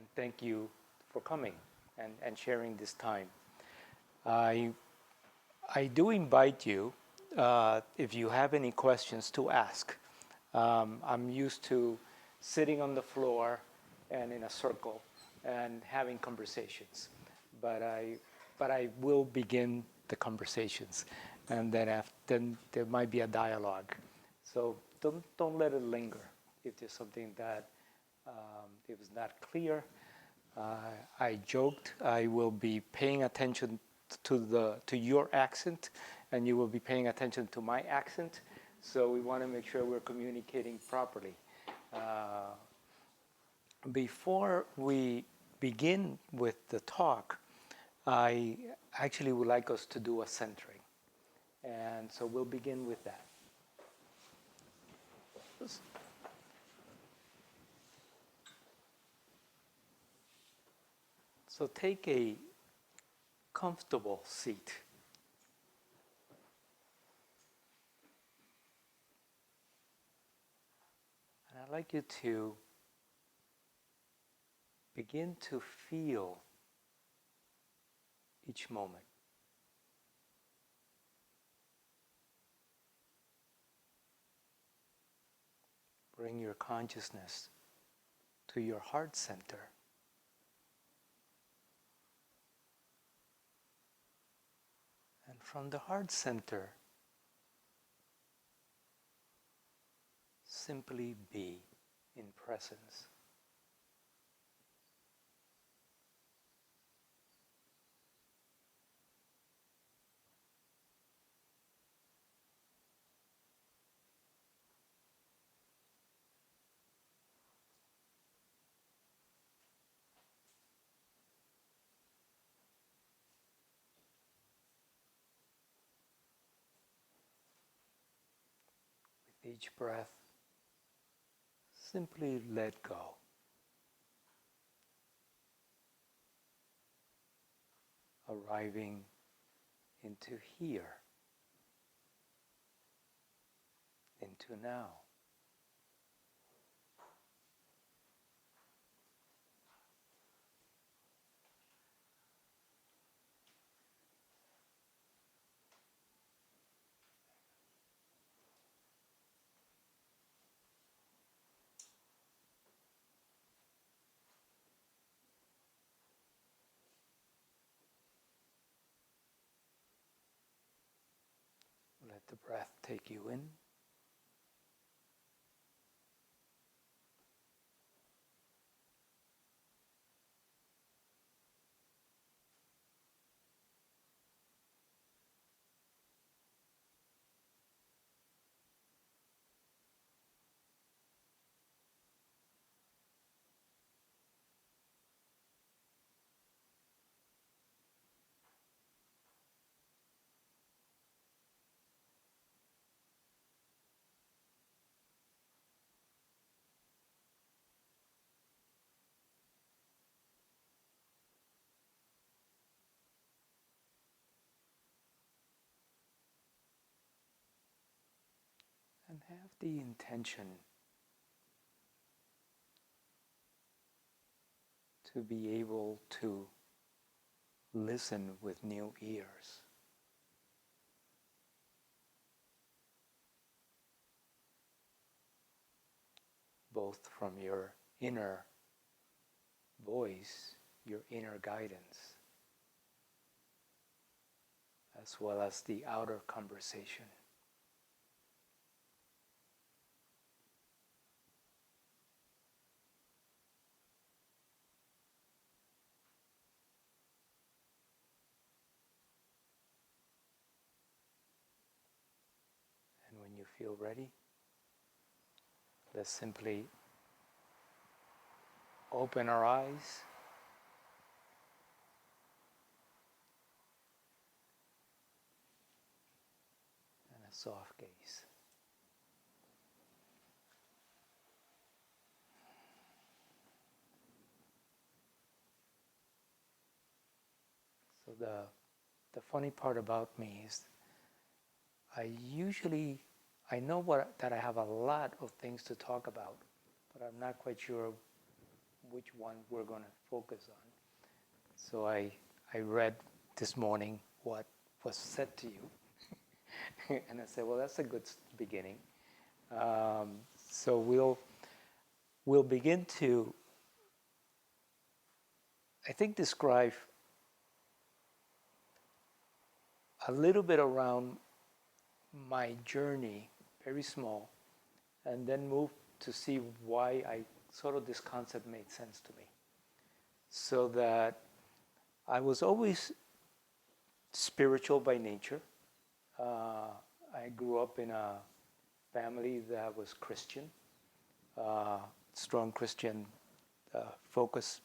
and thank you for coming and sharing this time. I, I do invite you, if you have any questions, to ask. I'm used to sitting on the floor and in a circle and having conversations, but I will begin the conversations, and then there might be a dialogue. So don't let it linger. If there's something that it was not clear, I joked I will be paying attention to your accent, and you will be paying attention to my accent. So we want to make sure we're communicating properly. Before we begin with the talk, I actually would like us to do a centering, and so we'll begin with that. So take a comfortable seat. And I'd like you to begin to feel each moment. Bring your consciousness to your heart center. And from the heart center, simply be in presence. With each breath, simply let go. Arriving into here, into now. Let the breath take you in. And have the intention to be able to listen with new ears. Both from your inner voice, your inner guidance, as well as the outer conversation. And when you feel ready, let's simply open our eyes and a soft gaze. So the funny part about me is I know that I have a lot of things to talk about, but I'm not quite sure which one we're going to focus on. So I read this morning what was said to you, and I said, well, that's a good beginning. So we'll begin to, I think, describe a little bit around my journey, very small, and then move to see why this concept made sense to me. So that I was always spiritual by nature. I grew up in a family that was Christian, strong Christian focus.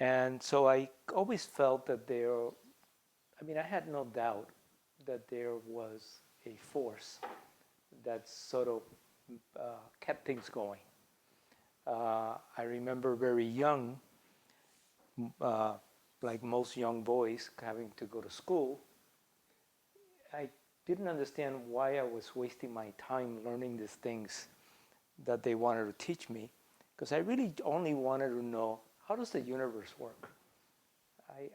And so I always felt that I had no doubt that there was a force that sort of kept things going. I remember very young, like most young boys having to go to school, I didn't understand why I was wasting my time learning these things that they wanted to teach me, because I really only wanted to know, how does the universe work?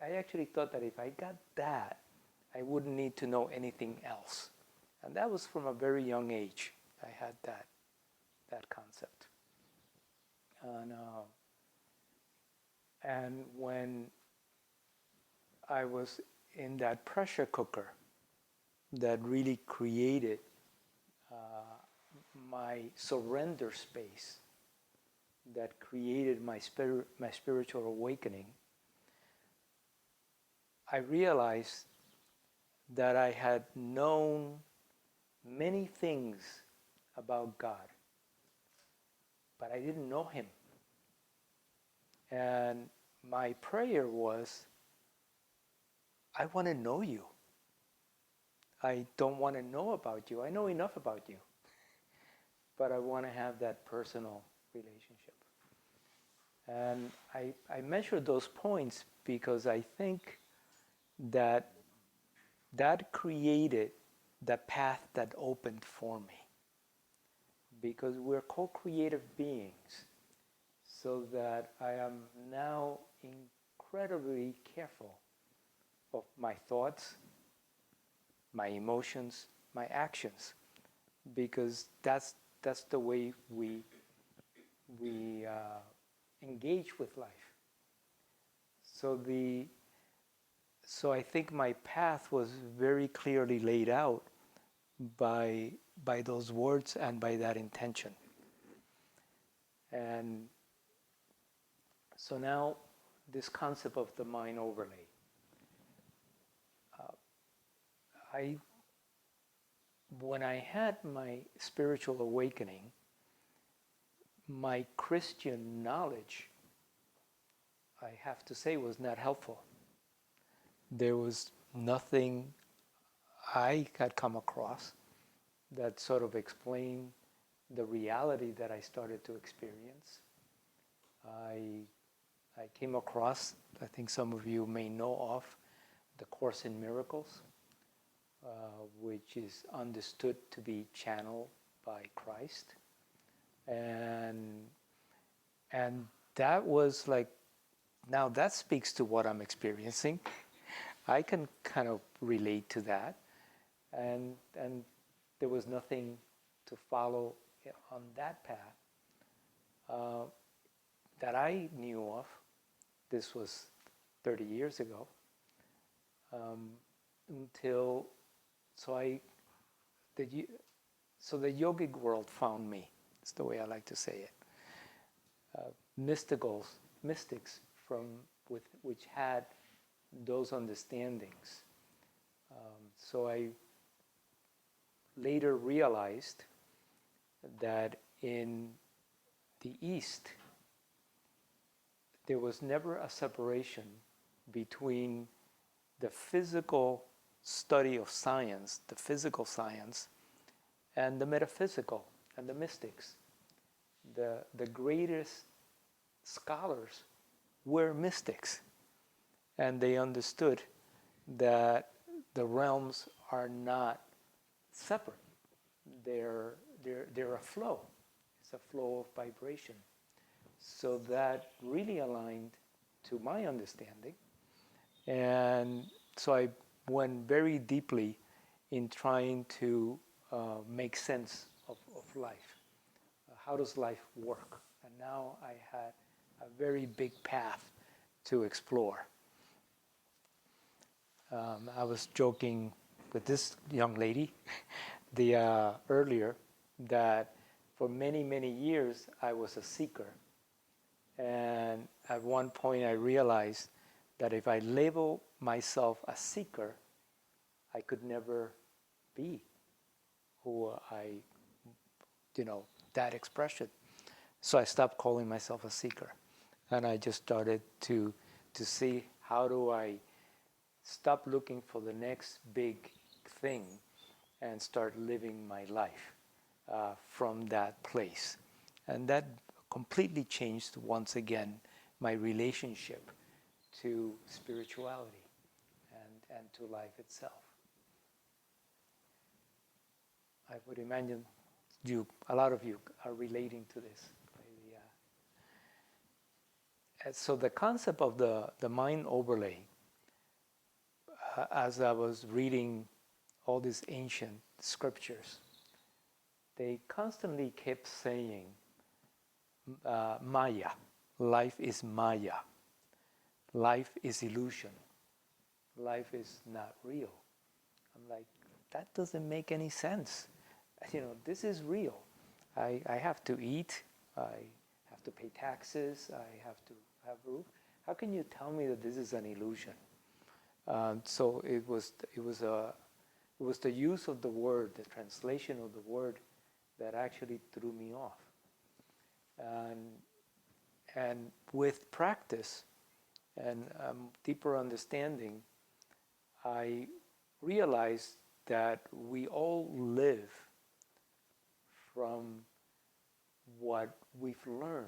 I actually thought that if I got that, I wouldn't need to know anything else. And that was from a very young age. I had that concept. And when I was in that pressure cooker that really created my surrender space, that created my spiritual awakening, I realized that I had known many things about God, but I didn't know Him. And my prayer was, I want to know you. I don't want to know about you. I know enough about you. But I want to have that personal relationship. And I measured those points because I think that created the path that opened for me. Because we're co-creative beings. So that I am now incredibly careful of my thoughts, my emotions, my actions, because that's the way we engage with life. So I think my path was very clearly laid out by those words and by that intention. And so now this concept of the mind overlay. When I had my spiritual awakening, my Christian knowledge, I have to say, was not helpful. There was nothing I had come across that sort of explained the reality that I started to experience. I came across, I think some of you may know of, the Course in Miracles, which is understood to be channeled by Christ. And that was like, now that speaks to what I'm experiencing. I can kind of relate to that. And there was nothing to follow on that path that I knew of. This was 30 years ago. So the yogic world found me. That's the way I like to say it. Mystics which had those understandings. So I later realized that in the East, there was never a separation between the physical study of science, the physical science, and the metaphysical and the mystics. The greatest scholars were mystics, and they understood that the realms are not separate. They're a flow. It's a flow of vibration. So that really aligned to my understanding. And so I went very deeply in trying to make sense of life. How does life work? And now I had a very big path to explore. I was joking with this young lady earlier that for many, many years I was a seeker. And at one point I realized that if I label myself a seeker, I could never be who that expression. So I stopped calling myself a seeker. And I just started to see how do I stop looking for the next big thing and start living my life from that place. And that completely changed, once again, my relationship to spirituality and to life itself. I would imagine a lot of you are relating to this. So the concept of the mind overlay, as I was reading all these ancient scriptures, they constantly kept saying, Maya, life is Maya, life is illusion, life is not real. I'm like, that doesn't make any sense. This is real. I have to eat, I have to pay taxes, I have to have roof. How can you tell me that this is an illusion? So it was the use of the word, the translation of the word, that actually threw me off. And with practice and deeper understanding, I realized that we all live from what we've learned.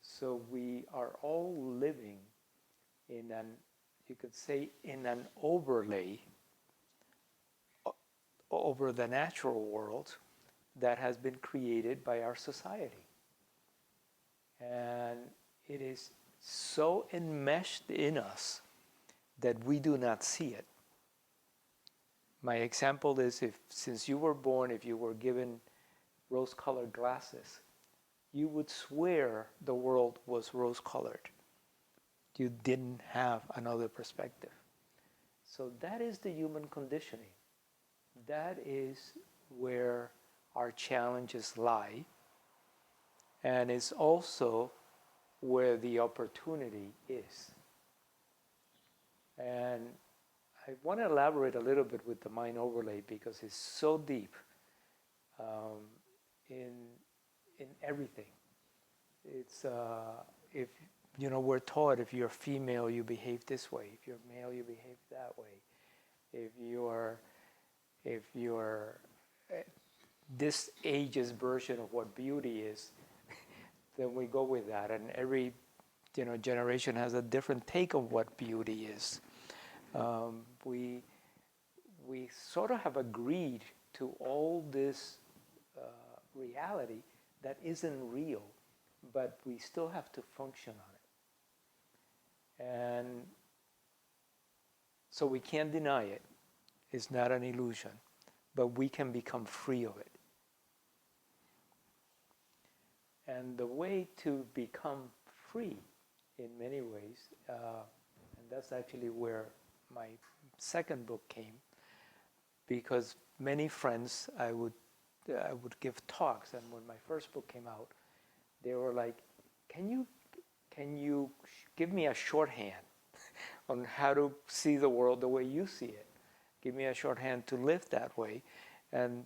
So we are all living in an overlay over the natural world that has been created by our society. And it is so enmeshed in us that we do not see it. My example is, since you were born, if you were given rose-colored glasses, you would swear the world was rose-colored. You didn't have another perspective. So that is the human conditioning. That is where our challenges lie, and it's also where the opportunity is. And I want to elaborate a little bit with the mind overlay because it's so deep in everything. It's if we're taught, if you're female you behave this way, if you're male you behave that way, if you're this age's version of what beauty is, then we go with that. And every generation has a different take on what beauty is. We sort of have agreed to all this reality that isn't real, but we still have to function on it. And so we can't deny it. It's not an illusion, but we can become free of it. And the way to become free in many ways, and that's actually where my second book came, because many friends, I would give talks, and when my first book came out, they were like, can you give me a shorthand on how to see the world the way you see it? Give me a shorthand to live that way. And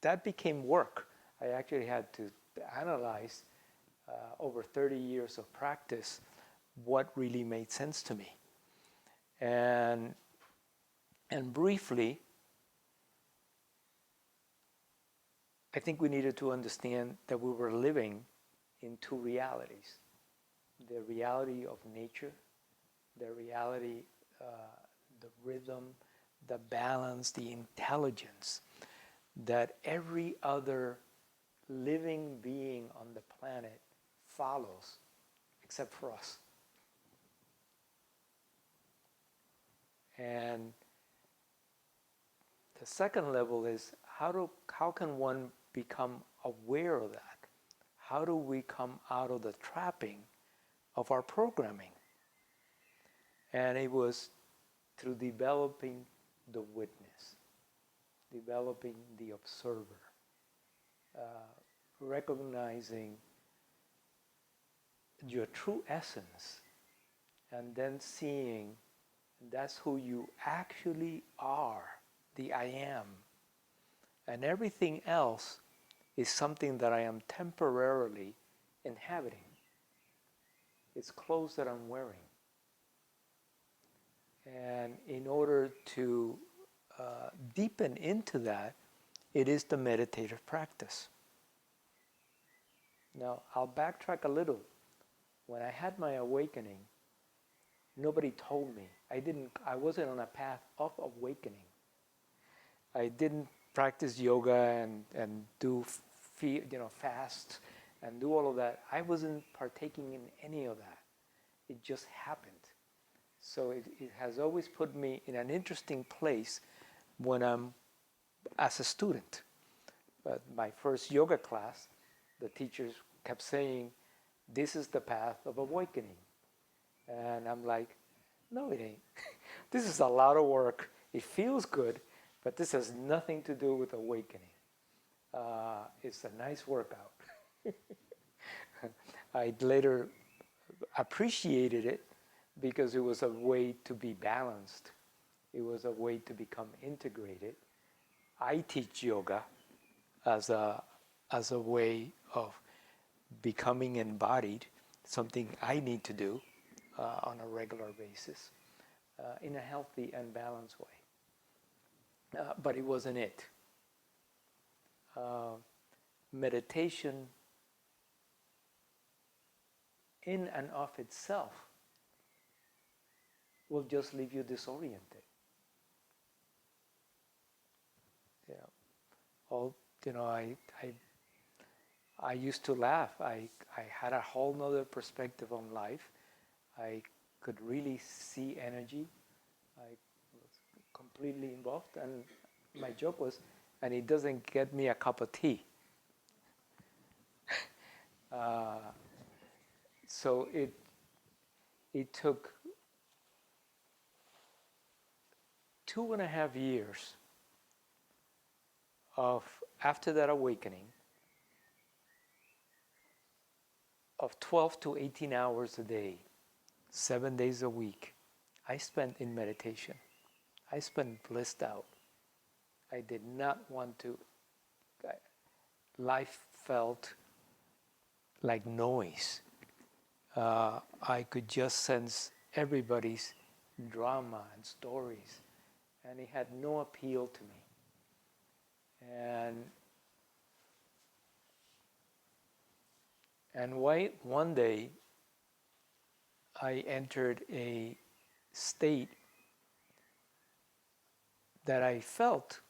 that became work. I actually had to analyze over 30 years of practice what really made sense to me. And briefly, I think we needed to understand that we were living in two realities. The reality of nature, the reality, the rhythm, the balance, the intelligence that every other living being on the planet follows, except for us. And the second level is how can one become aware of that? How do we come out of the trapping of our programming? And it was through developing the witness, developing the observer, recognizing your true essence, and then seeing that's who you actually are, the I am. And everything else is something that I am temporarily inhabiting. It's clothes that I'm wearing. And in order to deepen into that, it is the meditative practice. Now, I'll backtrack a little. When I had my awakening, nobody told me. I wasn't on a path of awakening. I didn't practice yoga and do fast and do all of that. I wasn't partaking in any of that. It just happened. So it has always put me in an interesting place when I'm as a student. But my first yoga class, the teachers kept saying, this is the path of awakening. And I'm like, no, it ain't. This is a lot of work. It feels good, but this has nothing to do with awakening. It's a nice workout. I later appreciated it because it was a way to be balanced. It was a way to become integrated. I teach yoga as a way of becoming embodied, something I need to do on a regular basis in a healthy and balanced way. But it wasn't it. Meditation in and of itself will just leave you disoriented. I used to laugh. I had a whole nother perspective on life. I could really see energy. I was completely involved, and my joke was, and it doesn't get me a cup of tea. So it took 2.5 years of, after that awakening, of 12 to 18 hours a day, 7 days a week, I spent in meditation. I spent blissed out. I did not want to. Life felt like noise. I could just sense everybody's drama and stories, and it had no appeal to me. And one day, I entered a state that I felt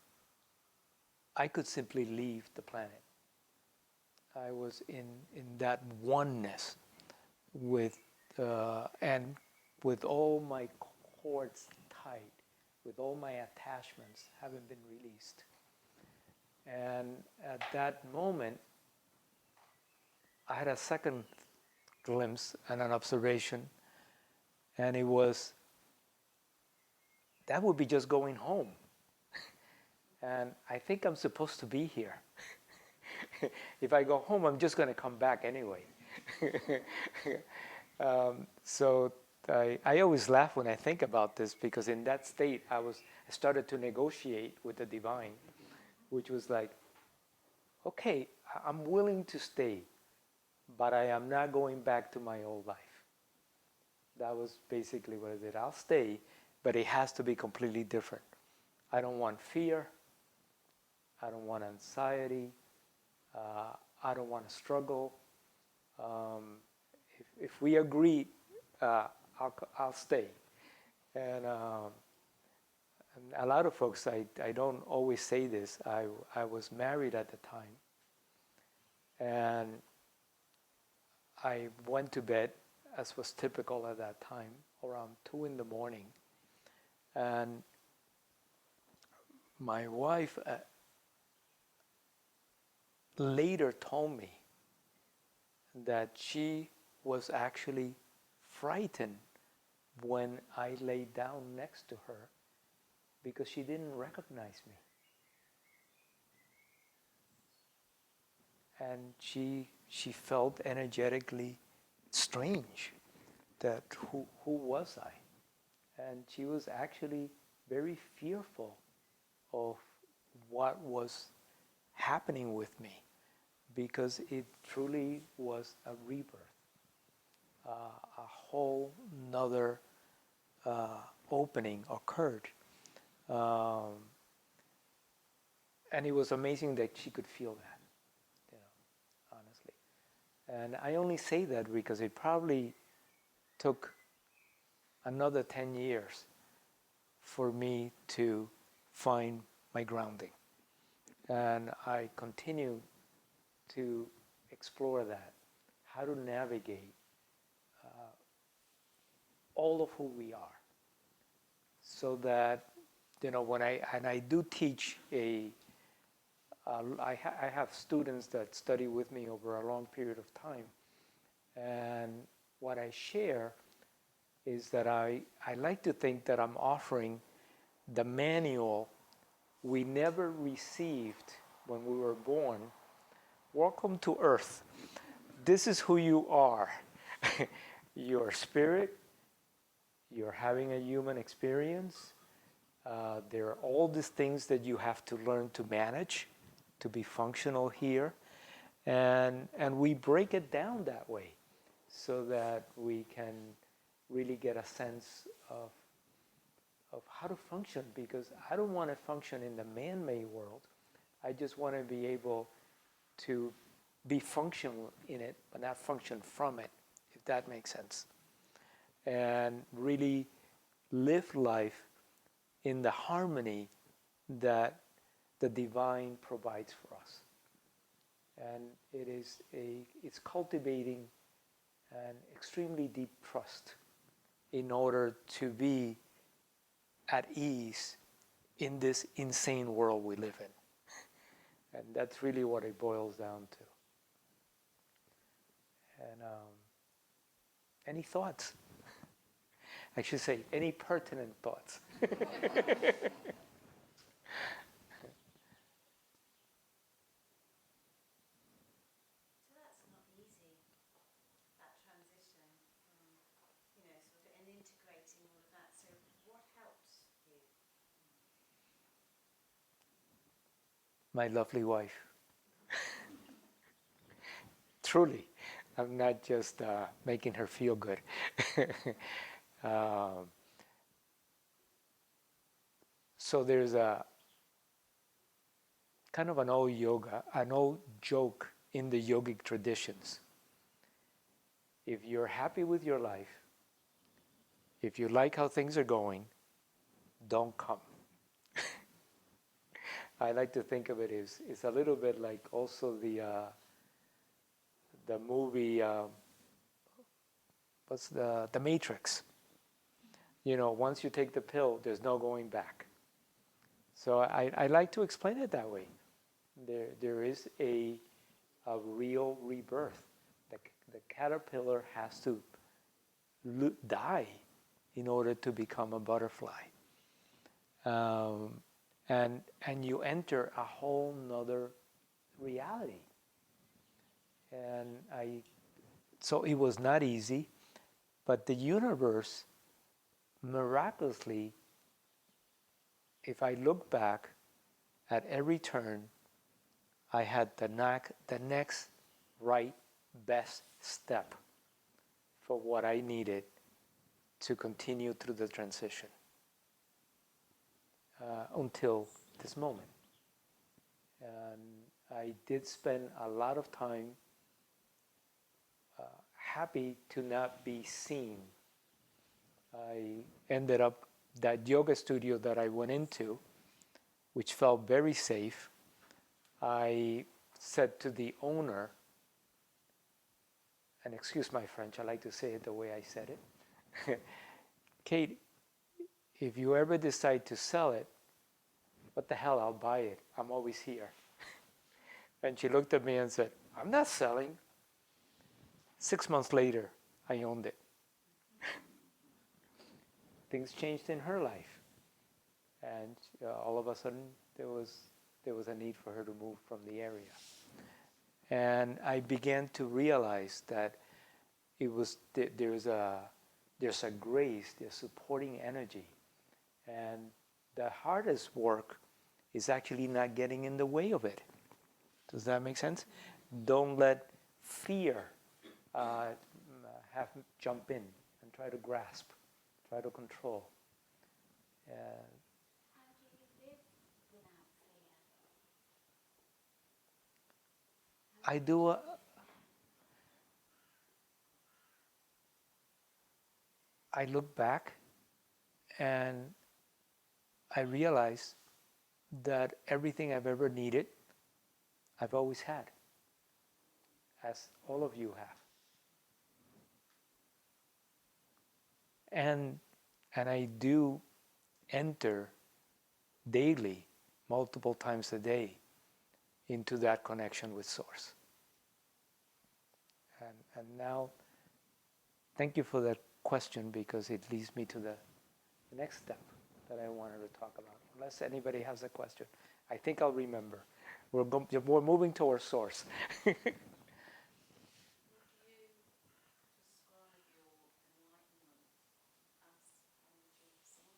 I could simply leave the planet. I was in that oneness with and with all my cords tight, with all my attachments having been released. And at that moment, I had a second glimpse and an observation, and it was, that would be just going home. And I think I'm supposed to be here. If I go home, I'm just going to come back anyway. So I always laugh when I think about this, because in that state, I started to negotiate with the divine, which was like, okay, I'm willing to stay, but I am not going back to my old life. That was basically what I did. I'll stay, but it has to be completely different. I don't want fear. I don't want anxiety. I don't want to struggle. If we agree, I'll stay. And a lot of folks, I don't always say this. I was married at the time, And I went to bed, as was typical at that time, around 2 in the morning. And my wife later told me that she was actually frightened when I lay down next to her because she didn't recognize me. And she felt energetically strange that who was I? And she was actually very fearful of what was happening with me because it truly was a rebirth, a whole nother opening occurred. Um, and it was amazing that she could feel that, honestly. And I only say that because it probably took another 10 years for me to find my grounding. And I continue to explore that, how to navigate all of who we are. So that, when I do teach I have students that study with me over a long period of time. And what I share is that I like to think that I'm offering the manual we never received when we were born. Welcome to Earth. This is who you are. You're spirit. You're having a human experience. There are all these things that you have to learn to manage, to be functional here. And we break it down that way so that we can really get a sense of how to function, because I don't want to function in the man-made world. I just want to be able to be functional in it, but not function from it, if that makes sense. And really live life in the harmony that the divine provides for us. And it's cultivating an extremely deep trust in order to be at ease in this insane world we live in. And that's really what it boils down to. And any thoughts? I should say, any pertinent thoughts? So that's not easy, that transition from, sort of, and integrating all of that. So what helps you? My lovely wife. Truly. I'm not just making her feel good. So there's a kind of an old joke in the yogic traditions. If you're happy with your life, if you like how things are going, don't come. I like to think of it as it's a little bit like also the movie, what's the Matrix. Once you take the pill, there's no going back. So I like to explain it that way. There is a real rebirth. The caterpillar has to die in order to become a butterfly. And you enter a whole nother reality. And so it was not easy, but the universe miraculously, if I look back at every turn, I had the next right best step for what I needed to continue through the transition until this moment. And I did spend a lot of time happy to not be seen. I ended up, that yoga studio that I went into, which felt very safe, I said to the owner, and excuse my French, I like to say it the way I said it. Kate, if you ever decide to sell it, what the hell, I'll buy it. I'm always here. And she looked at me and said, I'm not selling. 6 months later, I owned it. Things changed in her life. And all of a sudden, there was a need for her to move from the area. And I began to realize that there's a grace, there's supporting energy. And the hardest work is actually not getting in the way of it. Does that make sense? Don't let fear jump in and try to grasp, try to control. How do you live without fear? I look back and I realize that everything I've ever needed, I've always had, as all of you have. And I do enter daily, multiple times a day, into that connection with Source. And now, thank you for that question, because it leads me to the next step that I wanted to talk about. Unless anybody has a question, I think I'll remember. We're moving towards Source. Would you describe your enlightenment as energy soul?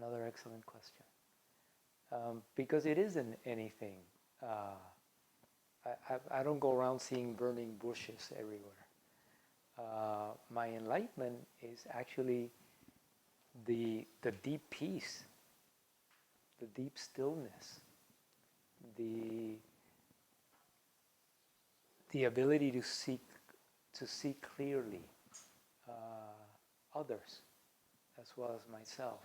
Another excellent question. Because it isn't anything. I don't go around seeing burning bushes everywhere. My enlightenment is actually the deep peace, the deep stillness, the ability to see clearly others as well as myself.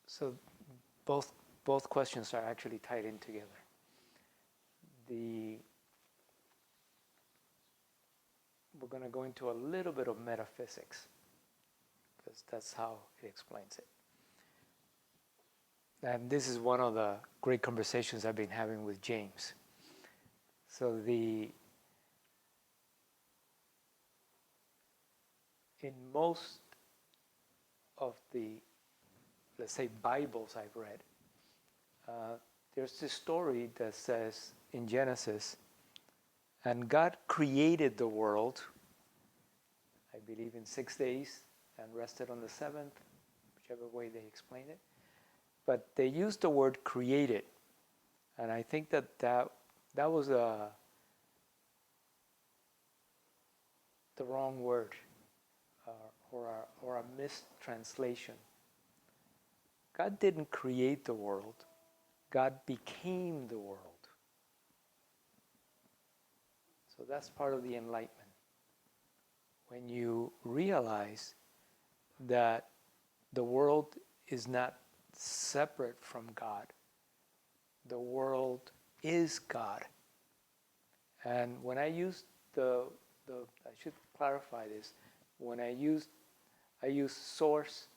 So both questions are actually tied in together. We're going to go into a little bit of metaphysics, because that's how it explains it. And this is one of the great conversations I've been having with James. So in most of the, let's say, Bibles I've read, there's this story that says in Genesis, and God created the world, I believe, in 6 days and rested on the seventh, whichever way they explain it. But they used the word created, and I think that was the wrong word, or a mistranslation. God didn't create the world. God became the world. So that's part of the enlightenment. When you realize that the world is not separate from God. The world is God. And when I use I should clarify this, when I use Source,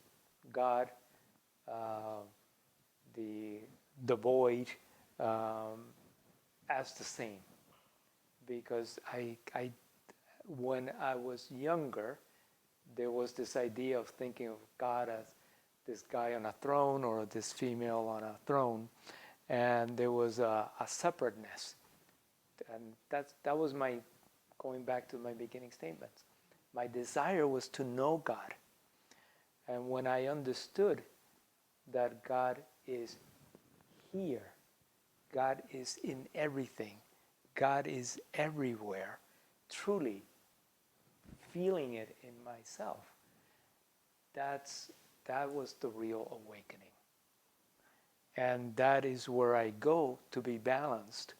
God, the void, as the same. Because when I was younger, there was this idea of thinking of God as this guy on a throne or this female on a throne, and there was a separateness. And that was going back to my beginning statements. My desire was to know God. And when I understood that God is here, God is in everything, God is everywhere, truly feeling it in myself, that was the real awakening. And that is where I go to be balanced,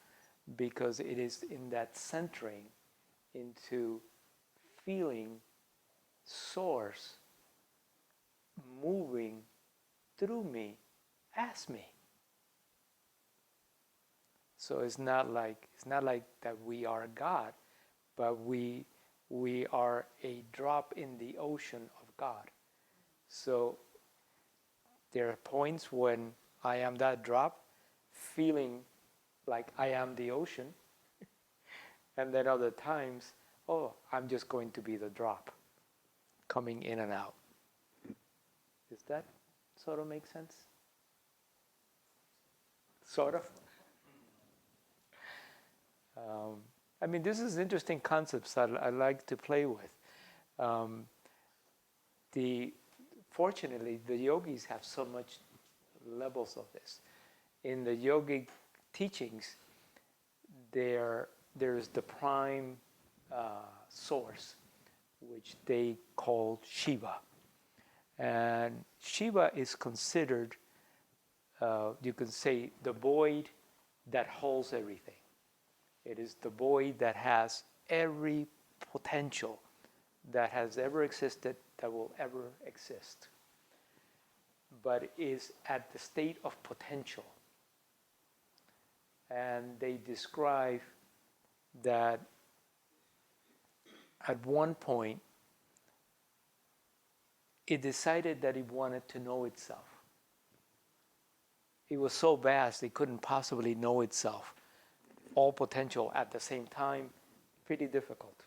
because it is in that centering into feeling Source moving through me as me. So it's not like that we are God, but we are a drop in the ocean of God. So there are points when I am that drop, feeling like I am the ocean, and then other times, oh, I'm just going to be the drop, coming in and out. Does that sort of make sense? Sort of. I mean, this is interesting concepts that I like to play with. Fortunately, the yogis have so much levels of this. In the yogic teachings, there's the prime source, which they call Shiva. And Shiva is considered, you can say, the void that holds everything. It is the void that has every potential that has ever existed, that will ever exist, but is at the state of potential. And they describe that at one point it decided that it wanted to know itself. It was so vast it couldn't possibly know itself. All potential at the same time, pretty difficult.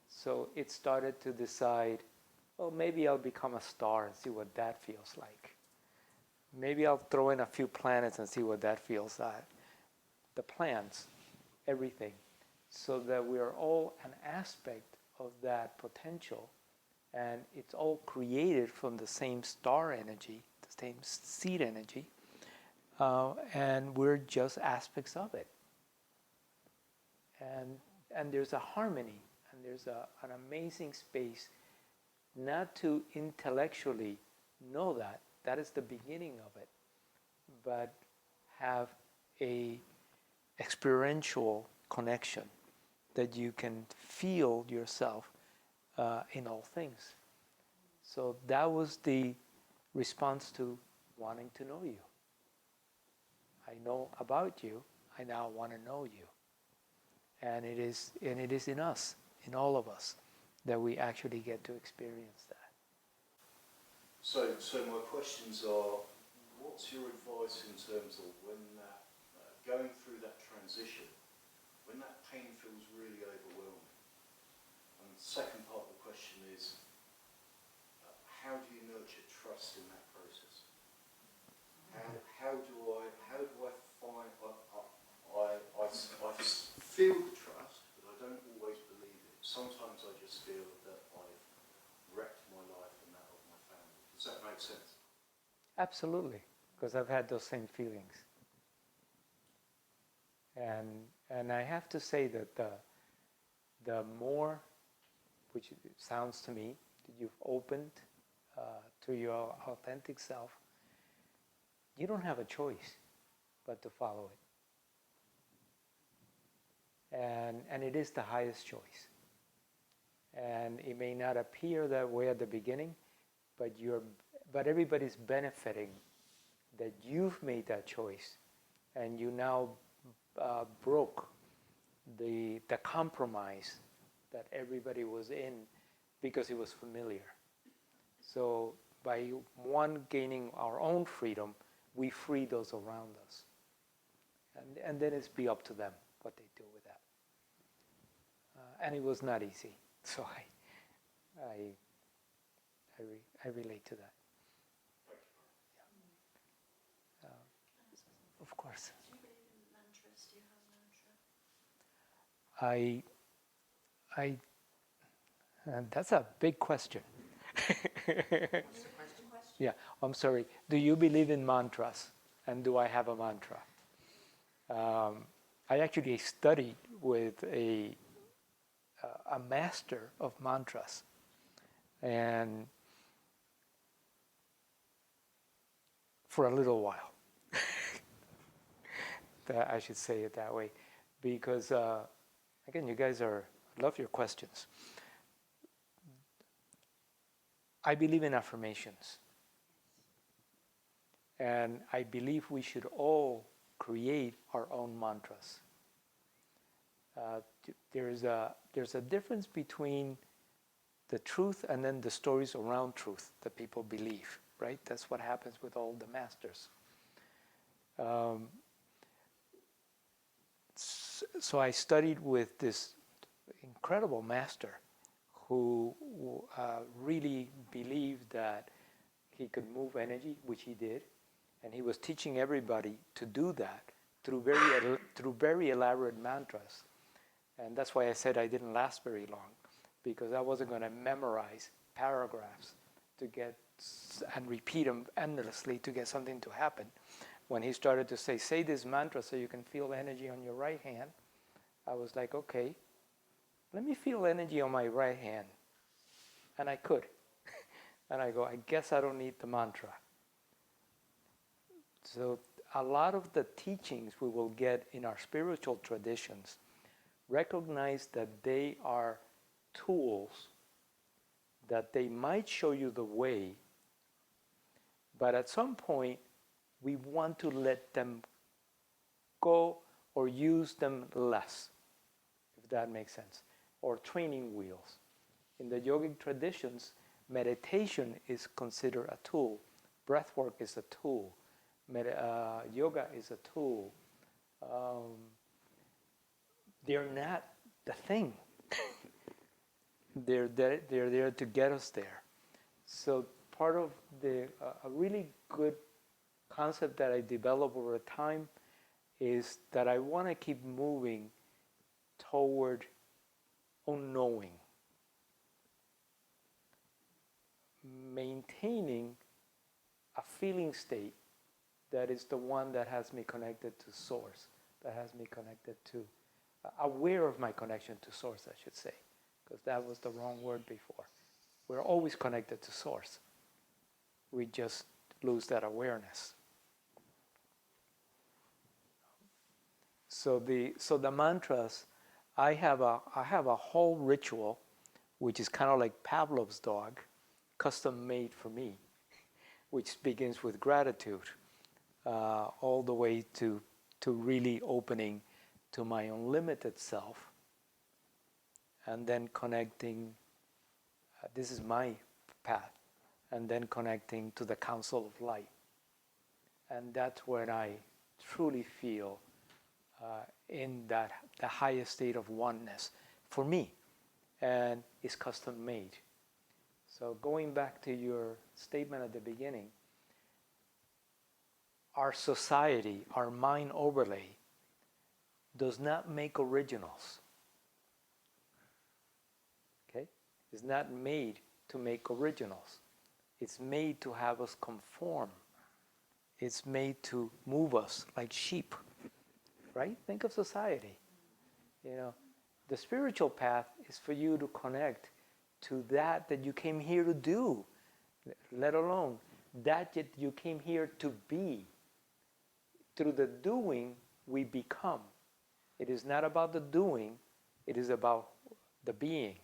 So it started to decide, well, maybe I'll become a star and see what that feels like. Maybe I'll throw in a few planets and see what that feels like. The plants, everything. So that we are all an aspect of that potential, and it's all created from the same star energy, the same seed energy, and we're just aspects of it. And there's a harmony, and there's an amazing space not to intellectually know that is the beginning of it, but have a experiential connection that you can feel yourself in all things. So that was the response to wanting to know you. I know about you, I now want to know you. And it is in us, in all of us, that we actually get to experience that. So my questions are, what's your advice in terms of when that, going through that transition, when that pain feels really overwhelming? And the second part of the question is, how do you nurture trust in that process? How do I find, I feel the trust, but I don't always believe it. Sometimes I just feel that I've wrecked my life and that of my family. Does that make sense? Absolutely, because I've had those same feelings. And I have to say that the more, which it sounds to me, that you've opened to your authentic self, you don't have a choice but to follow it. And it is the highest choice. And it may not appear that way at the beginning, but everybody's benefiting that you've made that choice, and you now broke the compromise that everybody was in because it was familiar. So by one gaining our own freedom, we free those around us. And then it's be up to them what they do with that. And it was not easy, so I relate to that. Yeah. Of course. Do you believe in mantras? Do you have a mantra? And that's a big question. What's the question? Yeah, I'm sorry. Do you believe in mantras? And do I have a mantra? I actually studied with a master of mantras, and for a little while. I should say it that way, because again, you guys I love your questions. I believe in affirmations. And I believe we should all create our own mantras. There's a difference between the truth and then the stories around truth that people believe, right? That's what happens with all the masters. So I studied with this incredible master who really believed that he could move energy, which he did, and he was teaching everybody to do that through very elaborate mantras. And that's why I said I didn't last very long, because I wasn't going to memorize paragraphs to get and repeat them endlessly to get something to happen. When he started to say this mantra so you can feel energy on your right hand, I was like, okay, let me feel energy on my right hand. And I could. And I go, I guess I don't need the mantra. So a lot of the teachings we will get in our spiritual traditions recognize that they are tools, that they might show you the way, but at some point we want to let them go or use them less, if that makes sense, or training wheels. In the yogic traditions, meditation is considered a tool, breath work is a tool, yoga is a tool. They're not the thing. They're there to get us there. So part of a really good concept that I developed over time is that I want to keep moving toward unknowing, maintaining a feeling state that is the one that has me connected to source, that has me connected to, aware of my connection to source, I should say, because that was the wrong word before. We're always connected to source. We just lose that awareness. So the mantras, I have a whole ritual, which is kind of like Pavlov's dog, custom made for me, which begins with gratitude, all the way to really opening to my unlimited self, and then connecting. This is my path, and then connecting to the Council of Light, and that's when I truly feel in the highest state of oneness for me, and it's custom made. So going back to your statement at the beginning, our society, our mind overlay, does not make originals. Okay? It's not made to make originals. It's made to have us conform. It's made to move us like sheep. Right? Think of society. You know, the spiritual path is for you to connect to that you came here to do, let alone that you came here to be. Through the doing, we become. It is not about the doing, it is about the being.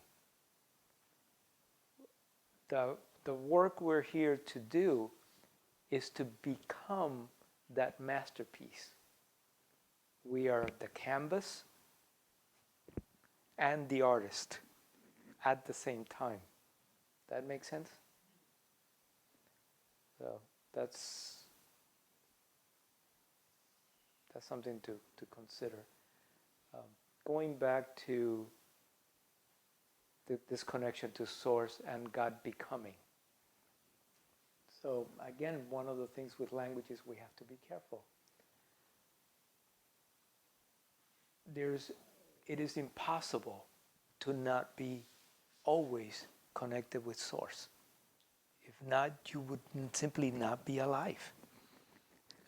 The work we're here to do is to become that masterpiece. We are the canvas and the artist at the same time. That makes sense? So that's something to consider. Going back to this connection to source and God becoming. So again, one of the things with language is we have to be careful. It is impossible to not be always connected with source. If not, you would simply not be alive.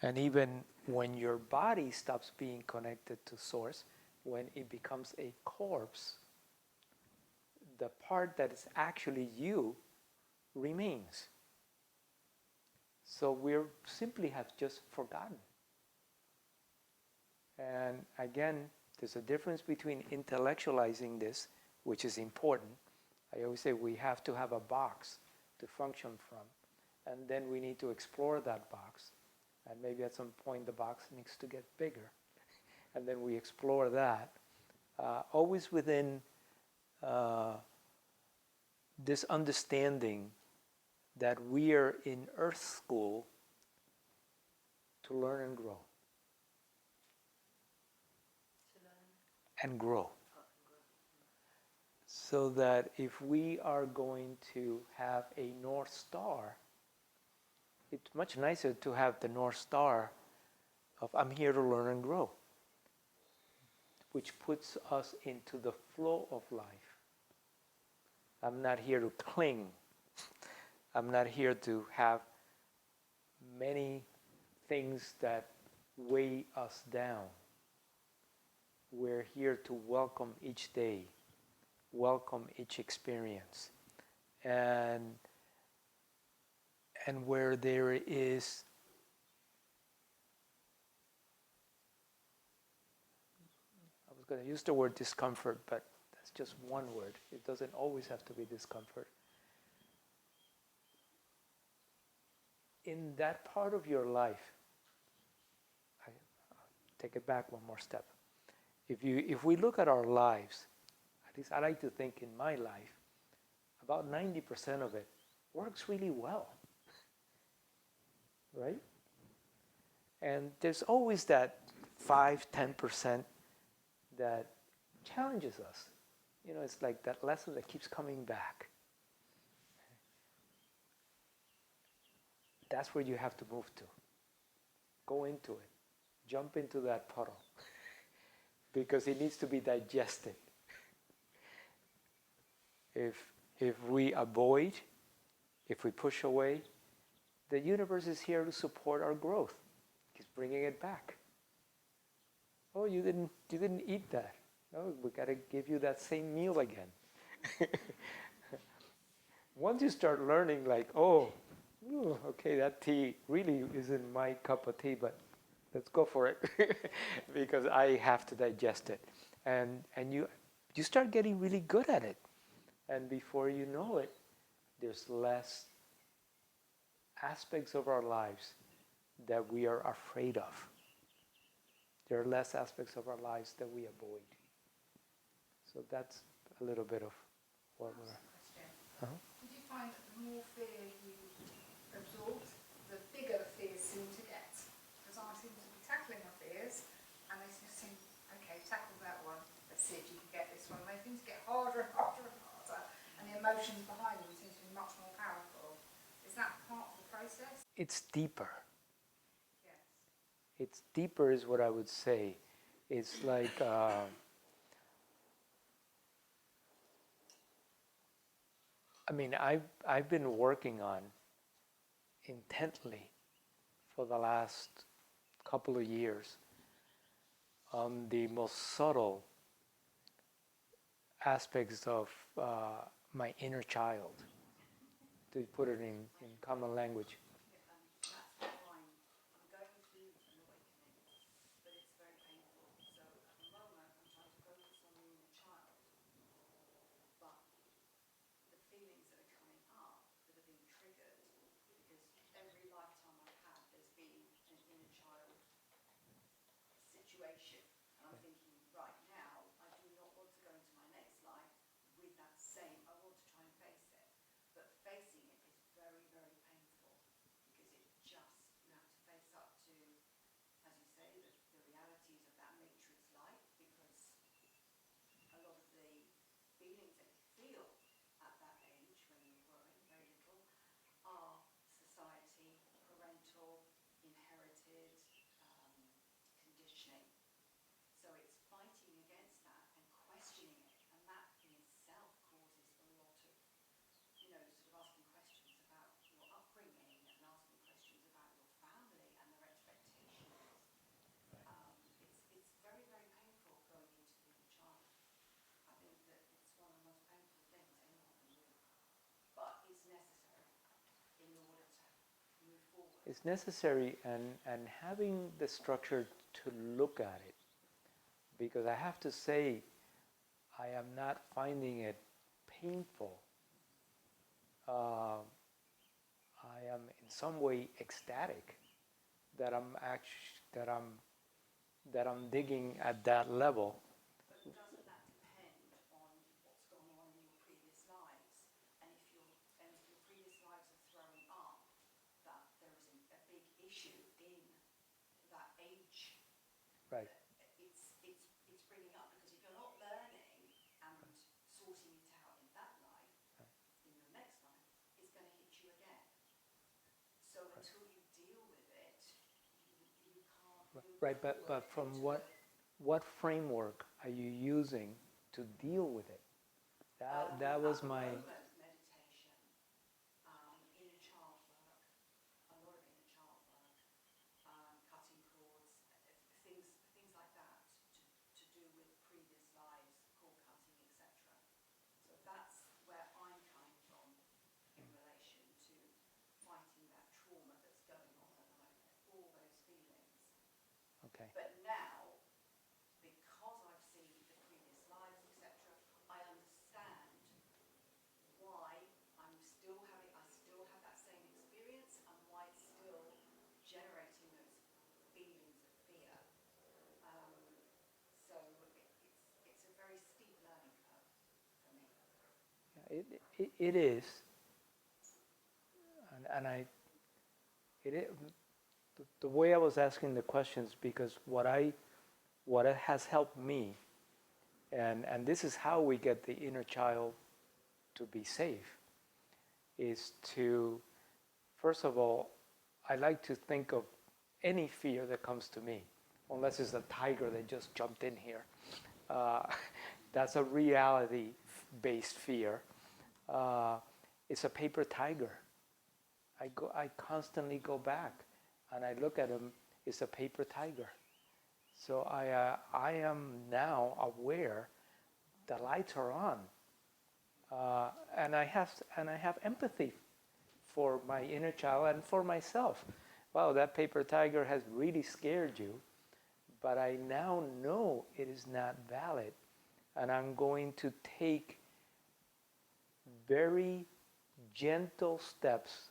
And even when your body stops being connected to source, when it becomes a corpse, the part that is actually you remains. So we simply have just forgotten. And again, there's a difference between intellectualizing this, which is important. I always say we have to have a box to function from, and then we need to explore that box And maybe at some point the box needs to get bigger. And then we explore that. Always within this understanding that we are in Earth School to learn and grow. To learn. And grow. So that if we are going to have a North Star, it's much nicer to have the North Star of I'm here to learn and grow, which puts us into the flow of life. I'm not here to cling. I'm not here to have many things that weigh us down. We're here to welcome each day, welcome each experience. And where there is I was going to use the word discomfort, but that's just one word. It doesn't always have to be discomfort. In that part of your life, I'll take it back one more step. If we look at our lives, at least I like to think in my life, about 90% of it works really well, right? And there's always that 5-10% that challenges us. You know, it's like that lesson that keeps coming back. That's where you have to move to. Go into it. Jump into that puddle. Because it needs to be digested. If we avoid, if we push away, the universe is here to support our growth. It's bringing it back. Oh, you didn't eat that. Oh, we got to give you that same meal again. Once you start learning, like, oh, okay, that tea really isn't my cup of tea, but let's go for it because I have to digest it. And you start getting really good at it. And before you know it, there's less aspects of our lives that we are afraid of. There are less aspects of our lives that we avoid. So that's a little bit of what we're... Question. Did you find that the more fear you absorbed, the bigger the fears seem to get? Because I seem to be tackling my fears, and they just seem, okay, tackle that one, let's see if you can get this one. They seem to get harder and harder and harder, and the emotions behind them seem to be much more powerful. Is that part of the process? It's deeper. Yes. It's deeper is what I would say. It's like... I mean, I've been working on intently for the last couple of years on the most subtle aspects of my inner child, to put it in common language. That's how I'm going through an awakening, but it's very painful. So at the moment, I'm trying to focus on the inner child, but the feelings that are coming up that are being triggered, because every lifetime I've had, there's been an inner child situation, and I'm thinking, right now, I do not want to go into my next life with that same. I want to try and face it, but facing it is very, very painful, because you have to face up to, as you say, the realities of that matrix life, because a lot of the feelings that you feel at that age when you're growing very little are society, parental, inherited conditioning. So it's fighting against that and questioning it, and that in itself causes a lot of, sort of asking questions about your upbringing and asking questions about your family and their expectations. It's very, very painful going into the inner child. I think that it's one of the most painful things anyone can do, but it's necessary in order to move forward. It's necessary, and having the structure to look at it, because I have to say, I am not finding it painful. I am in some way ecstatic that I'm actually that I'm digging at that level. But doesn't that depend on what's gone on in your previous lives? And if your previous lives are throwing up that there is a big issue in that age, Right. it's bringing up, because if you're not learning and sorting it out in that life, in your next life, it's going to hit you again. So until you deal with it, you can't move Right, but forward from into what framework are you using to deal with it? That was at the my moment, meditation, inner child work, a lot of inner child work, cutting cords, things like that to do with previous lives, cord cutting, etc. So that's where I'm coming from in relation to fighting that trauma that's going on at the moment, all those feelings. okay. But now, because I've seen the previous lives, etc., I understand why I still have that same experience, and why it's still generating those feelings of fear. So it's a very steep learning curve for me. It is, and the way I was asking the questions, because what it has helped me, and this is how we get the inner child to be safe, is to, first of all, I like to think of any fear that comes to me, unless it's a tiger that just jumped in here. Uh, that's a reality-based fear. It's a paper tiger. I constantly go back, and I look at him. It's a paper tiger. So I am now aware the lights are on, and I have empathy for my inner child and for myself. Wow, that paper tiger has really scared you, but I now know it is not valid, and I'm going to take very gentle steps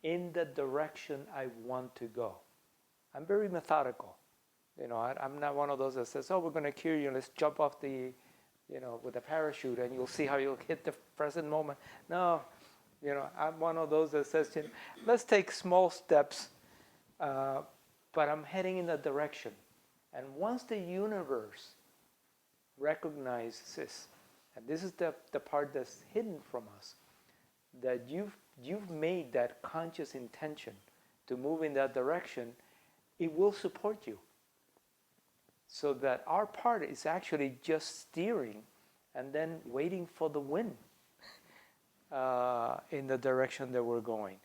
in the direction I want to go. I'm very methodical. I'm not one of those that says, "Oh, we're going to cure you. Let's jump off with a parachute, and you'll see how you'll hit the present moment." No, I'm one of those that says, "Let's take small steps, but I'm heading in that direction." And once the universe recognizes this, and this is the part that's hidden from us, that you've made that conscious intention to move in that direction, it will support you. So that our part is actually just steering and then waiting for the wind in the direction that we're going.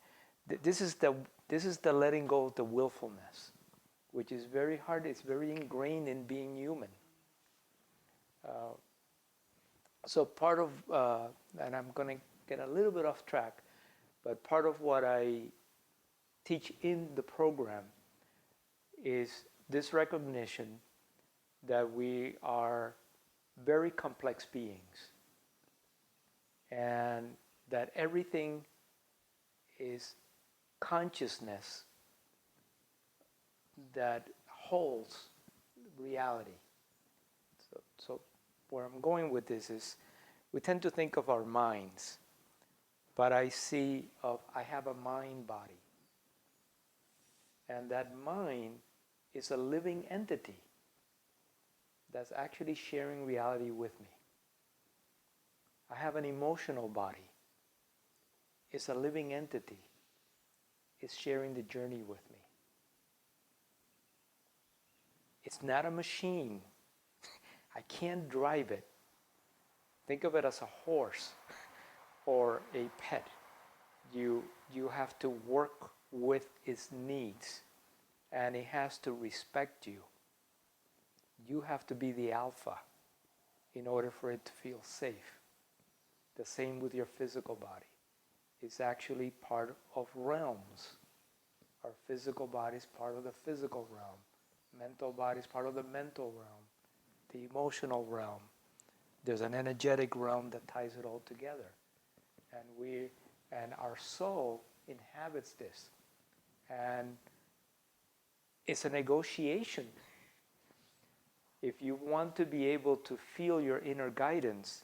This is the letting go of the willfulness, which is very hard. It's very ingrained in being human. So part of, and I'm going to get a little bit off track, but part of what I teach in the program is this recognition that we are very complex beings, and that everything is consciousness that holds reality. So where I'm going with this is, we tend to think of our minds, but I have a mind body, and that mind is a living entity that's actually sharing reality with me. I have an emotional body. It's a living entity. It's sharing the journey with me. It's not a machine. I can't drive it. Think of it as a horse or a pet. You have to work with its needs, and it has to respect you. You have to be the alpha in order for it to feel safe. The same with your physical body. It's actually part of realms. Our physical body is part of the physical realm. Mental body is part of the mental realm. The emotional realm. There's an energetic realm that ties it all together. And our soul inhabits this. And it's a negotiation. If you want to be able to feel your inner guidance,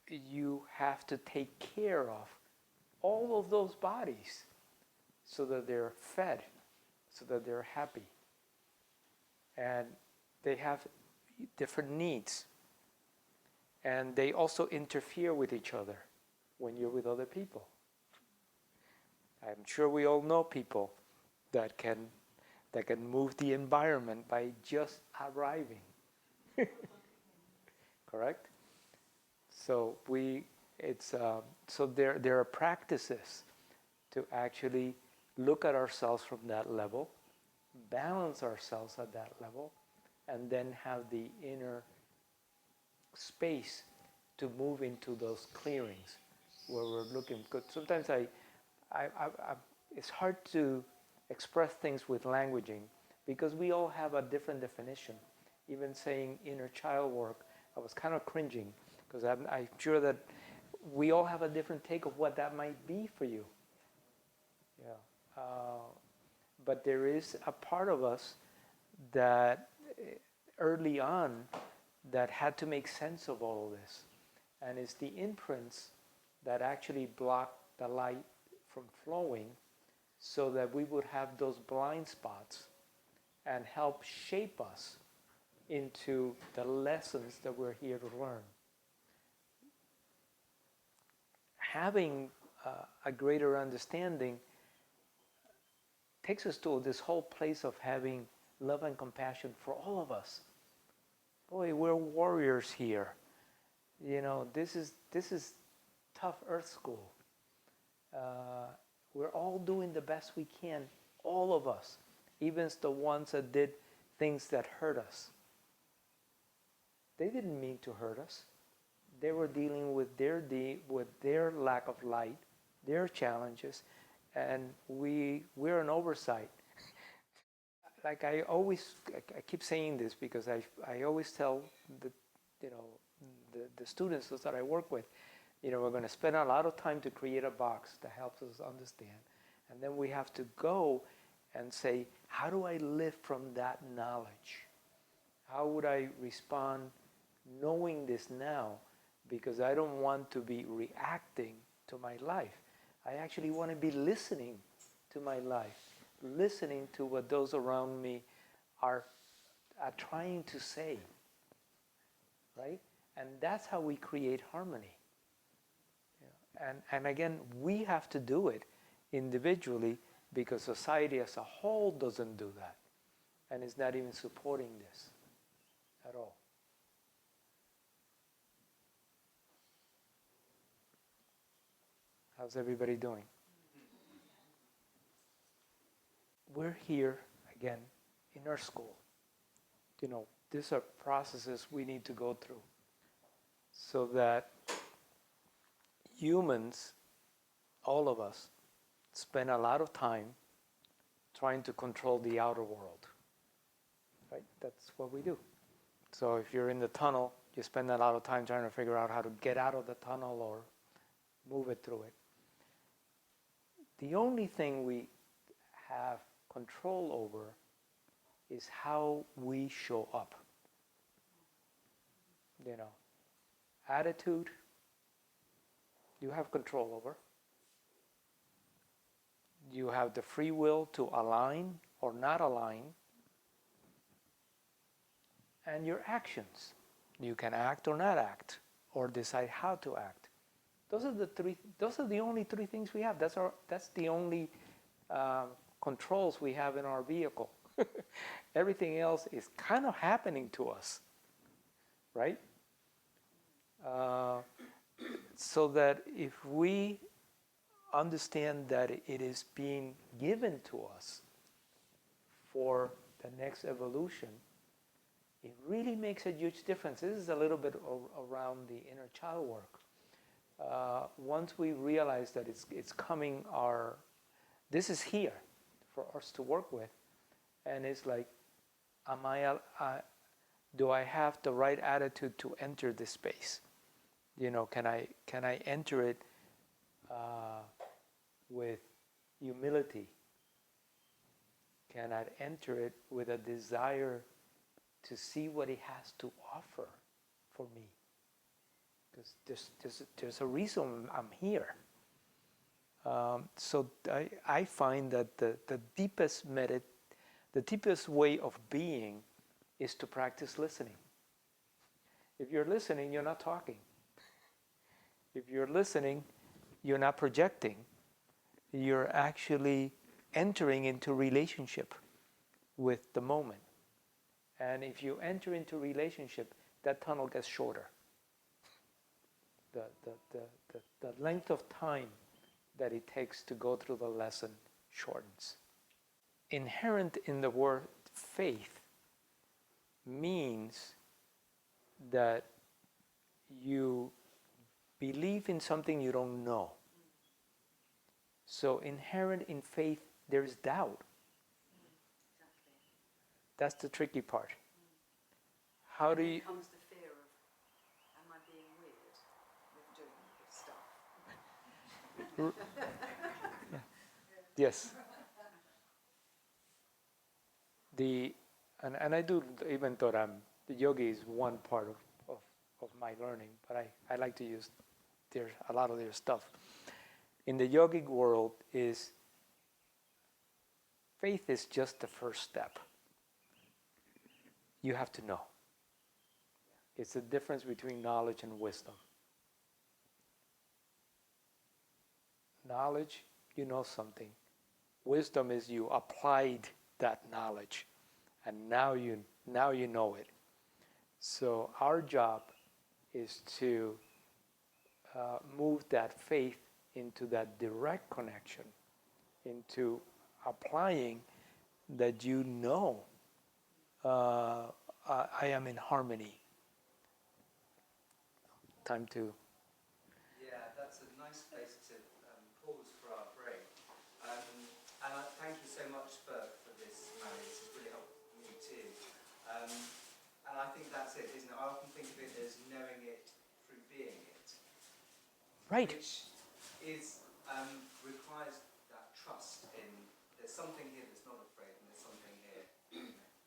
you have to take care of all of those bodies so that they're fed, so that they're happy. And they have different needs. And they also interfere with each other when you're with other people. I'm sure we all know people that can move the environment by just arriving. Correct? So there are practices to actually look at ourselves from that level, balance ourselves at that level, and then have the inner space to move into those clearings where we're looking good. Sometimes it's hard to express things with languaging because we all have a different definition. Even saying inner child work, I was kind of cringing because I'm sure that we all have a different take of what that might be for you. Yeah. But there is a part of us that early on that had to make sense of all of this. And it's the imprints that actually block the light from flowing so that we would have those blind spots and help shape us into the lessons that we're here to learn. Having a greater understanding takes us to this whole place of having love and compassion for all of us. Boy, we're warriors here. You know, this is tough earth school. We're all doing the best we can, all of us, even the ones that did things that hurt us. They didn't mean to hurt us. They were dealing with their lack of light, their challenges, and we're an oversight. Like I keep saying this because I always tell the students that I work with, we're going to spend a lot of time to create a box that helps us understand, and then we have to go and say, how do I live from that knowledge? How would I respond knowing this now? Because I don't want to be reacting to my life. I actually want to be listening to my life, listening to what those around me are trying to say, right? And that's how we create harmony. And again, we have to do it individually because society as a whole doesn't do that and is not even supporting this at all. How's everybody doing? We're here, again, in our school. These are processes we need to go through so that humans, all of us, spend a lot of time trying to control the outer world. Right? That's what we do. So if you're in the tunnel, you spend a lot of time trying to figure out how to get out of the tunnel or move it through it. The only thing we have control over is how we show up. Attitude, you have control over. You have the free will to align or not align. And your actions, you can act or not act, or decide how to act. Those are the only three things we have. That's the only controls we have in our vehicle. Everything else is kind of happening to us, right? So that if we understand that it is being given to us for the next evolution, it really makes a huge difference. This is a little bit around the inner child work. Once we realize that it's coming, this is here for us to work with, and it's like, do I have the right attitude to enter this space? Can I enter it with humility? cannot enter it with a desire to see what it has to offer for me. Because there's a reason I'm here. So I find that the deepest way of being is to practice listening. If you're listening, you're not talking. If you're listening, you're not projecting. You're actually entering into relationship with the moment. And if you enter into relationship, that tunnel gets shorter. The length of time that it takes to go through the lesson shortens. Inherent in the word faith means that you believe in something you don't know. So inherent in faith, there's doubt. That's the tricky part. How do you... Then comes the fear of, am I being weird with doing this stuff? Yeah. Yes. And I do, even though the yogi is one part of my learning, but I like to use a lot of their stuff. In the yogic world, faith is just the first step. You have to know. It's the difference between knowledge and wisdom. Knowledge, you know something. Wisdom is you applied that knowledge, and now you know it. So our job is to move that faith into that direct connection, into applying that you know I am in harmony. Time to... Yeah, that's a nice place to pause for our break. And I thank you so much for this, Manny. This has really helped me too. And I think that's it, isn't it? I often think of it as knowing it through being it. Right. Which requires that trust in there's something here that's not afraid, and there's something here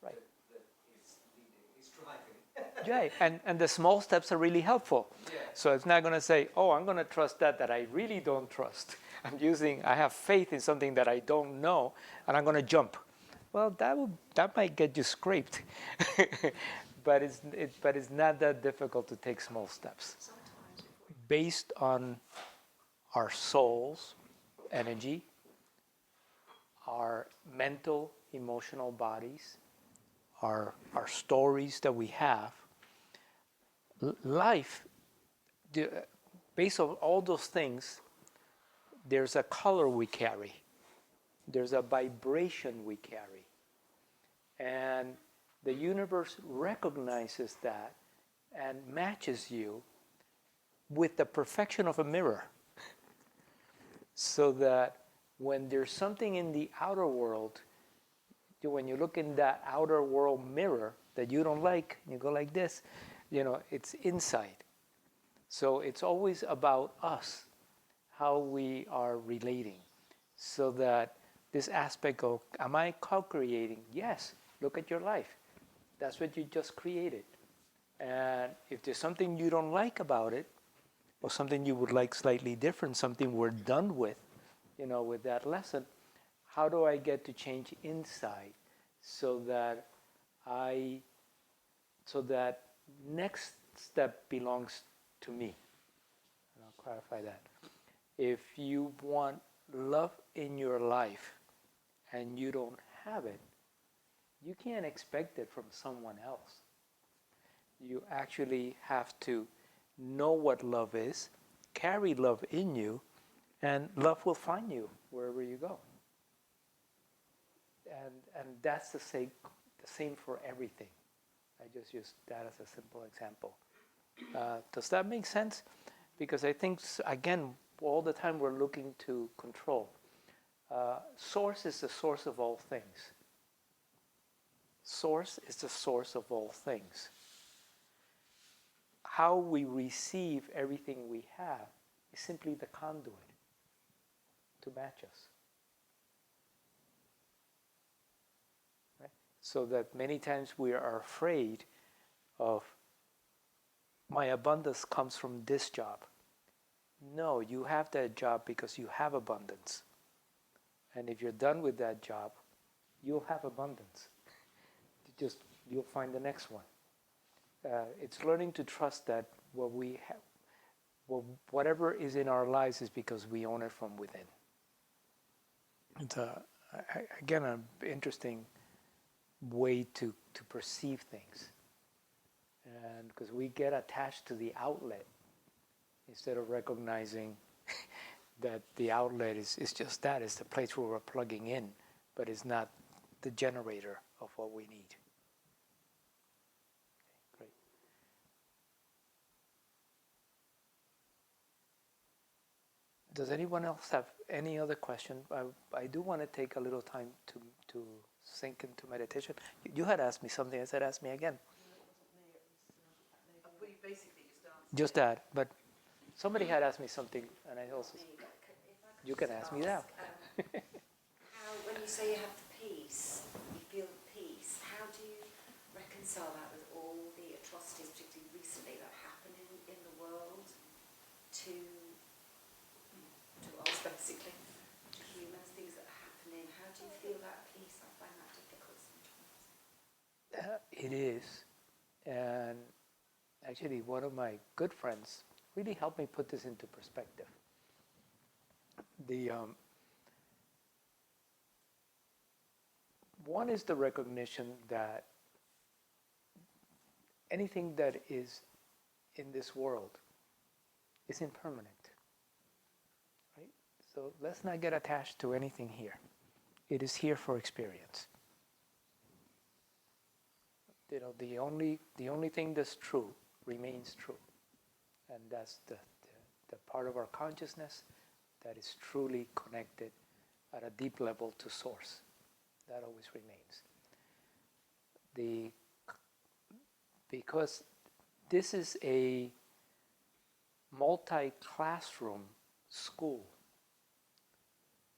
Right. that is leading, is driving. Yeah, and the small steps are really helpful. Yeah. So it's not going to say, oh, I'm going to trust that I really don't trust. I have faith in something that I don't know, and I'm going to jump. Well, that might get you scraped. but it's not that difficult to take small steps. Based on our soul's energy, our mental, emotional bodies, our stories that we have, life, based on all those things, there's a color we carry. There's a vibration we carry. And the universe recognizes that and matches you with the perfection of a mirror. So that when there's something in the outer world, when you look in that outer world mirror that you don't like, you go like this, it's inside. So it's always about us, how we are relating. So that this aspect of, am I co-creating? Yes, look at your life. That's what you just created. And if there's something you don't like about it, or something you would like slightly different, something we're done with, with that lesson, how do I get to change inside so that next step belongs to me? And I'll clarify that. If you want love in your life and you don't have it, you can't expect it from someone else. You actually have to know what love is, carry love in you, and love will find you wherever you go. And that's the same for everything. I just used that as a simple example. Does that make sense? Because I think, again, all the time we're looking to control. Source is the source of all things. Source is the source of all things. How we receive everything we have is simply the conduit to match us. So that many times we are afraid of, my abundance comes from this job. No, you have that job because you have abundance. And if you're done with that job, you'll have abundance. You'll find the next one. It's learning to trust that what we have, whatever is in our lives is because we own it from within. It's again an interesting way to perceive things. And because we get attached to the outlet instead of recognizing that the outlet is just that, it's the place where we're plugging in, but it's not the generator of what we need. Okay, great. Does anyone else have any other question? I do want to take a little time to sink into meditation. You had asked me something. I said, ask me again. We basically just answered. Just that, but somebody had asked me something, and I also. You can ask me now. How, when you say you have the peace, you feel the peace, how do you reconcile that with all the atrocities, particularly recently, that are happening in the world to us, basically, to humans, things that are happening? How do you feel that peace? I find that difficult sometimes. It is, and actually, one of my good friends really helped me put this into perspective. One is the recognition that anything that is in this world is impermanent, right? So let's not get attached to anything here. It is here for experience. You know, the only thing that's true remains true, and that's the part of our consciousness that is truly connected at a deep level to source. That always remains. Because this is a multi-classroom school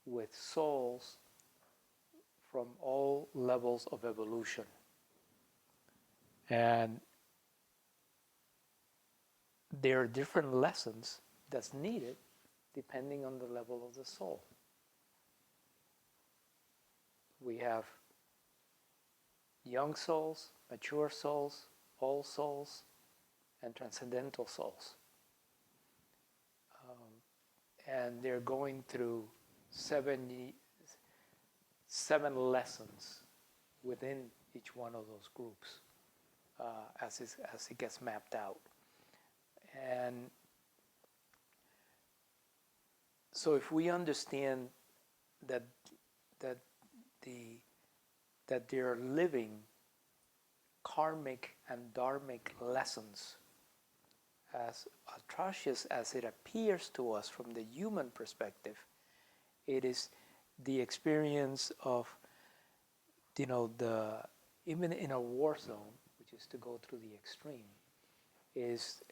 with souls from all levels of evolution. And there are different lessons that's needed depending on the level of the soul. We have young souls, mature souls, all souls, and transcendental souls. And they're going through seven lessons within each one of those groups as it gets mapped out. And so if we understand that they're living karmic and dharmic lessons, as atrocious as it appears to us from the human perspective, it is the experience of, even in a war zone, which is to go through the extreme, is,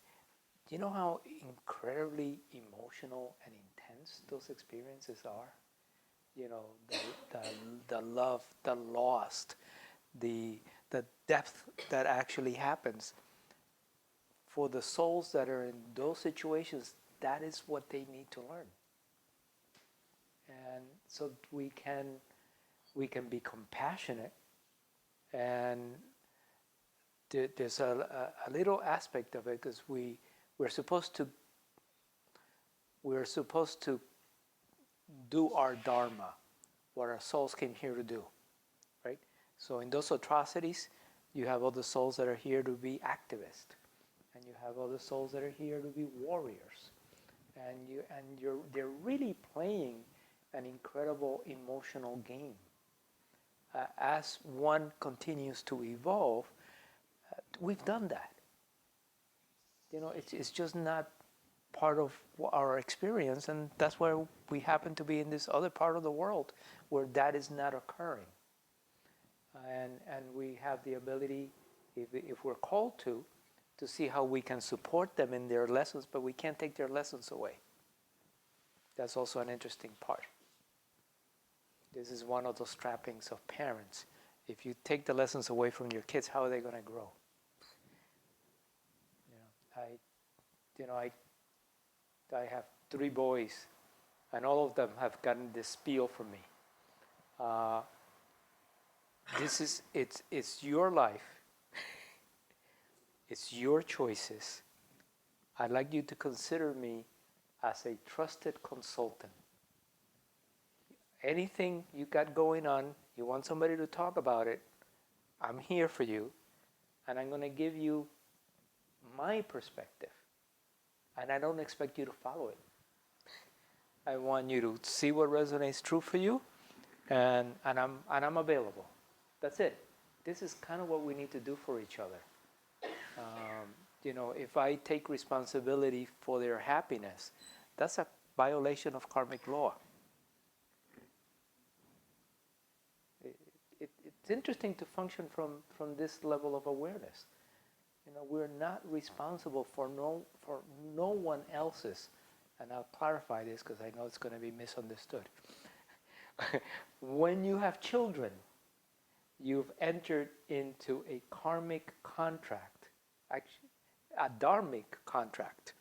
you know how incredibly emotional and intense those experiences are? You know, the love, the lost, the depth that actually happens. For the souls that are in those situations, that is what they need to learn. And so we can be compassionate, and there's a little aspect of it, because we're supposed to do our dharma, what our souls came here to do, right? So in those atrocities, you have other souls that are here to be activists, and you have other souls that are here to be warriors, and they're really playing an incredible emotional game. As one continues to evolve, we've done that. You know, it's just not part of our experience, and that's where we happen to be in this other part of the world where that is not occurring. And we have the ability, if we're called to see how we can support them in their lessons, but we can't take their lessons away. That's also an interesting part. This is one of those trappings of parents, If you take the lessons away from your kids, how are they going to grow? I have 3 boys, and all of them have gotten this spiel from me. It's your life. It's your choices. I'd like you to consider me as a trusted consultant. Anything you got going on, you want somebody to talk about it, I'm here for you, and I'm going to give you my perspective. And I don't expect you to follow it. I want you to see what resonates true for you, and I'm available. That's it. This is kind of what we need to do for each other. If I take responsibility for their happiness, that's a violation of karmic law. It's interesting to function from this level of awareness. We're not responsible for no one else's, and I'll clarify this because I know it's going to be misunderstood. When you have children, you've entered into a karmic contract, actually a dharmic contract.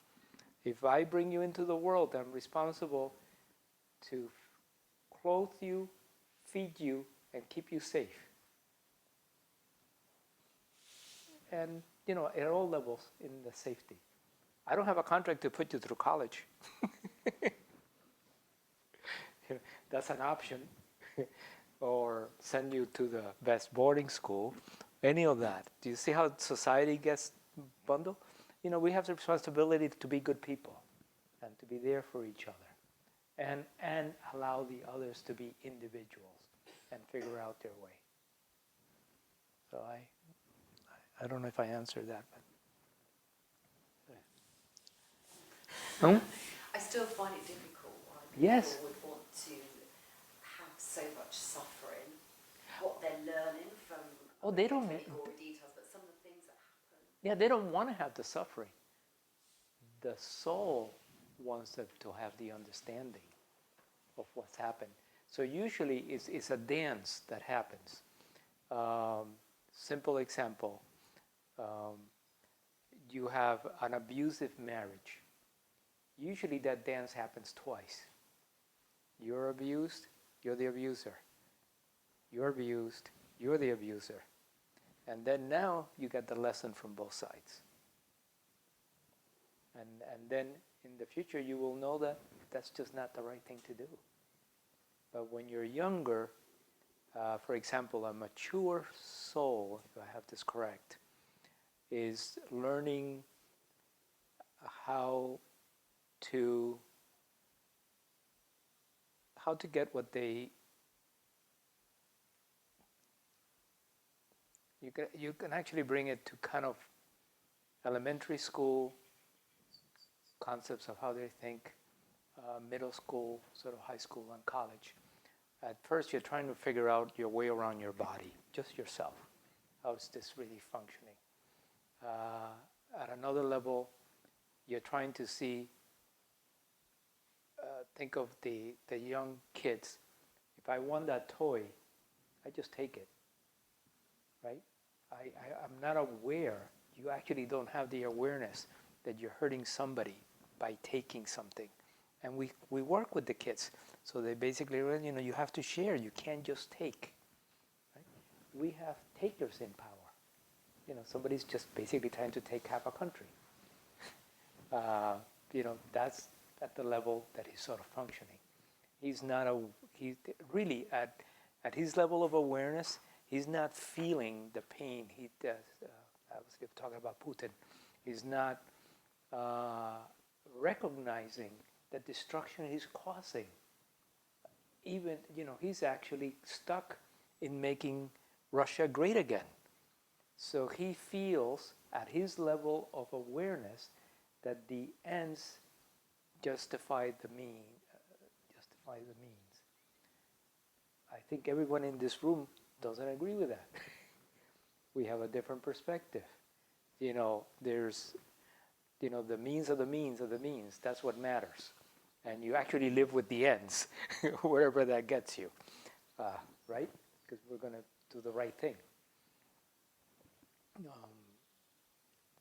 If I bring you into the world, I'm responsible to clothe you, feed you, and keep you safe. And, at all levels in the safety. I don't have a contract to put you through college. That's an option. Or send you to the best boarding school. Any of that. Do you see how society gets bundled? We have the responsibility to be good people and to be there for each other. And allow the others to be individuals and figure out their way. So I don't know if I answered that, but I still find it difficult why people Yes. would want to have so much suffering, what they're learning from, they don't. really gory details, but some of the things that happen. Yeah, they don't want to have the suffering. The soul wants them to have the understanding of what's happened. So usually it's a dance that happens. Simple example. You have an abusive marriage. Usually that dance happens twice. You're abused, you're the abuser. You're abused, you're the abuser. And then now you get the lesson from both sides. And then in the future you will know that that's just not the right thing to do. But when you're younger, for example, a mature soul, if I have this correct, is learning how to get what they. You can actually bring it to kind of elementary school concepts of how they think, middle school, sort of high school and college. At first you're trying to figure out your way around your body, just yourself. How is this really functioning? At another level, you're trying to see, think of the young kids. If I want that toy, I just take it, right? I'm not aware. You actually don't have the awareness that you're hurting somebody by taking something. And we work with the kids. So they basically, you have to share. You can't just take. Right? We have takers in power. Somebody's just basically trying to take half a country. That's at the level that he's sort of functioning. He's really at his level of awareness, he's not feeling the pain he does. I was talking about Putin. He's not recognizing the destruction he's causing. Even, he's actually stuck in making Russia great again. So he feels at his level of awareness that the ends justify the means. I think everyone in this room doesn't agree with that. We have a different perspective. There's, the means of the means of the means. That's what matters. And you actually live with the ends, wherever that gets you, right? Because we're going to do the right thing.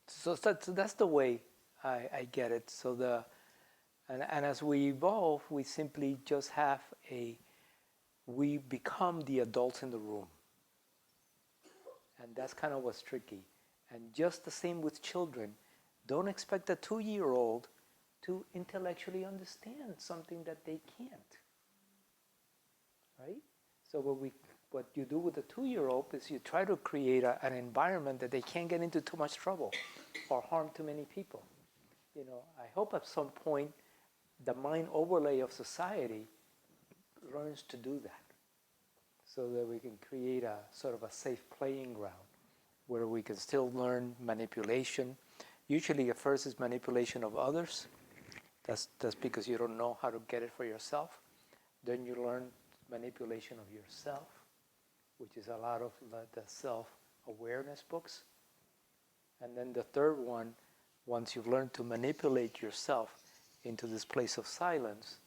So that's the way I get it. And as we evolve, we simply just we become the adults in the room. And that's kind of what's tricky. And just the same with children. Don't expect a 2-year-old to intellectually understand something that they can't. Right? So what you do with a 2-year-old is you try to create an environment that they can't get into too much trouble or harm too many people. I hope at some point the mind overlay of society learns to do that, so that we can create a sort of a safe playing ground where we can still learn manipulation. Usually at first is manipulation of others. That's because you don't know how to get it for yourself. Then you learn manipulation of yourself, which is a lot of the self-awareness books. And then the third one, once you've learned to manipulate yourself into this place of silence,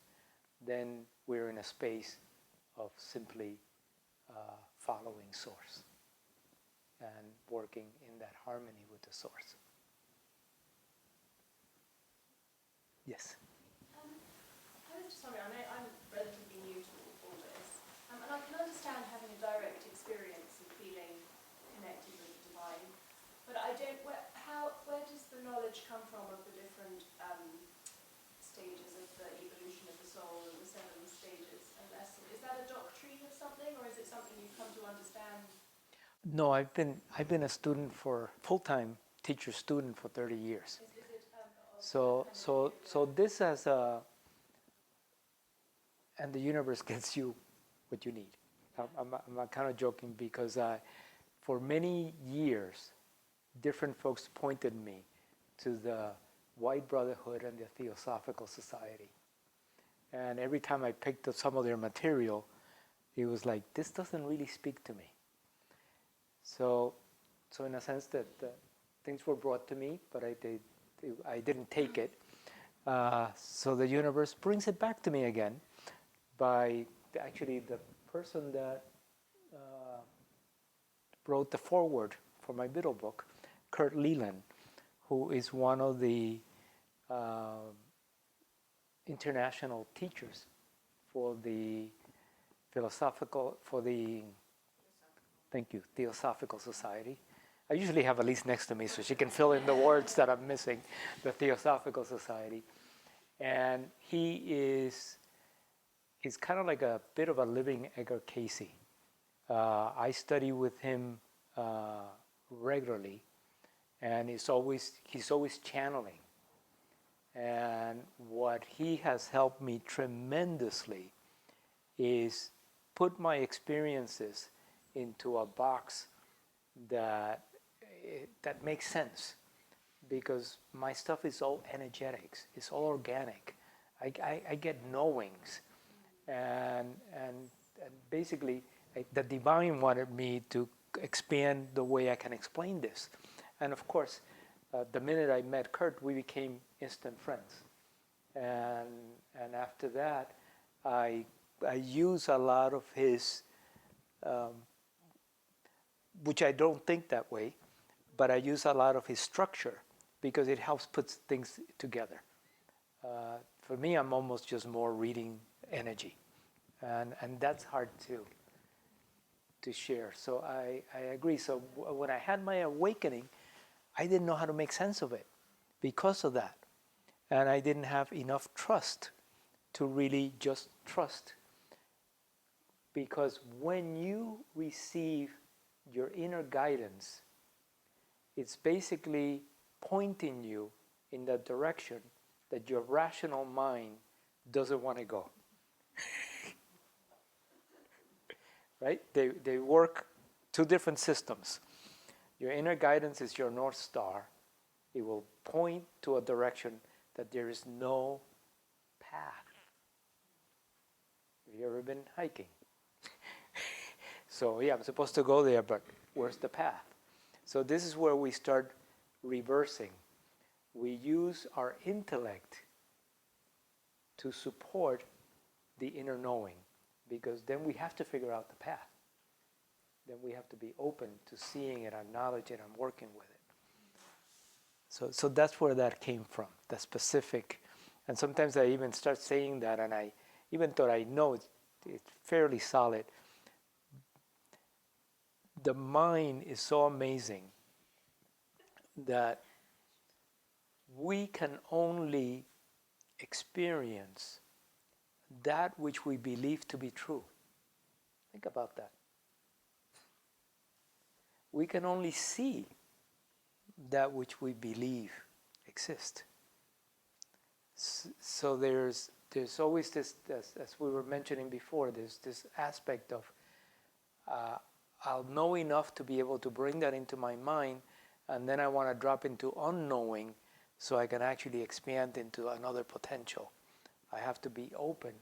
then we're in a space of simply following source and working in that harmony with the source. Yes? I was just wondering, I know I'm relatively new to all this, and I can understand having a direct experience and feeling connected with the divine, but I don't, where does the knowledge come from of the different stages of the evolution of the soul and the 7 stages and lessons? Is that a doctrine of something, or is it something you've come to understand? No, I've been a student for full-time teacher student for 30 years. Is it So this as and the universe gets you what you need. I'm kind of joking because for many years, different folks pointed me to the White Brotherhood and the Theosophical Society. And every time I picked up some of their material, it was like, this doesn't really speak to me. So in a sense that things were brought to me, but I didn't take it. So the universe brings it back to me again by actually the person that wrote the foreword for my middle book, Kurt Leland, who is one of the international teachers for the Theosophical Society. I usually have Elise next to me so she can fill in the words that I'm missing, the Theosophical Society. And he's kind of like a bit of a living Edgar Casey. I study with him regularly, and he's always channeling. And what he has helped me tremendously is put my experiences into a box that makes sense, because my stuff is all energetics, it's all organic. I get knowings, and basically the divine wanted me to expand the way I can explain this. And of course, the minute I met Kurt, we became instant friends. And after that, I use a lot of his, which I don't think that way, but I use a lot of his structure because it helps put things together. For me, I'm almost just more reading energy, and that's hard to share. So I agree. So when I had my awakening, I didn't know how to make sense of it because of that. And I didn't have enough trust to really just trust. Because when you receive your inner guidance, it's basically pointing you in the direction that your rational mind doesn't want to go. Right? They work two different systems. Your inner guidance is your North Star. It will point to a direction that there is no path. Have you ever been hiking? So yeah, I'm supposed to go there, but where's the path? So this is where we start reversing. We use our intellect to support the inner knowing, because then we have to figure out the path. then we have to be open to seeing it, acknowledge it, and working with it. So that's where that came from, the specific. And sometimes I even start saying that, and I, even though I know it's fairly solid, the mind is so amazing that we can only experience that which we believe to be true. Think about that. We can only see that which we believe exists. So there's always this, as we were mentioning before, there's this aspect of I'll know enough to be able to bring that into my mind, and then I want to drop into unknowing so I can actually expand into another potential. I have to be open.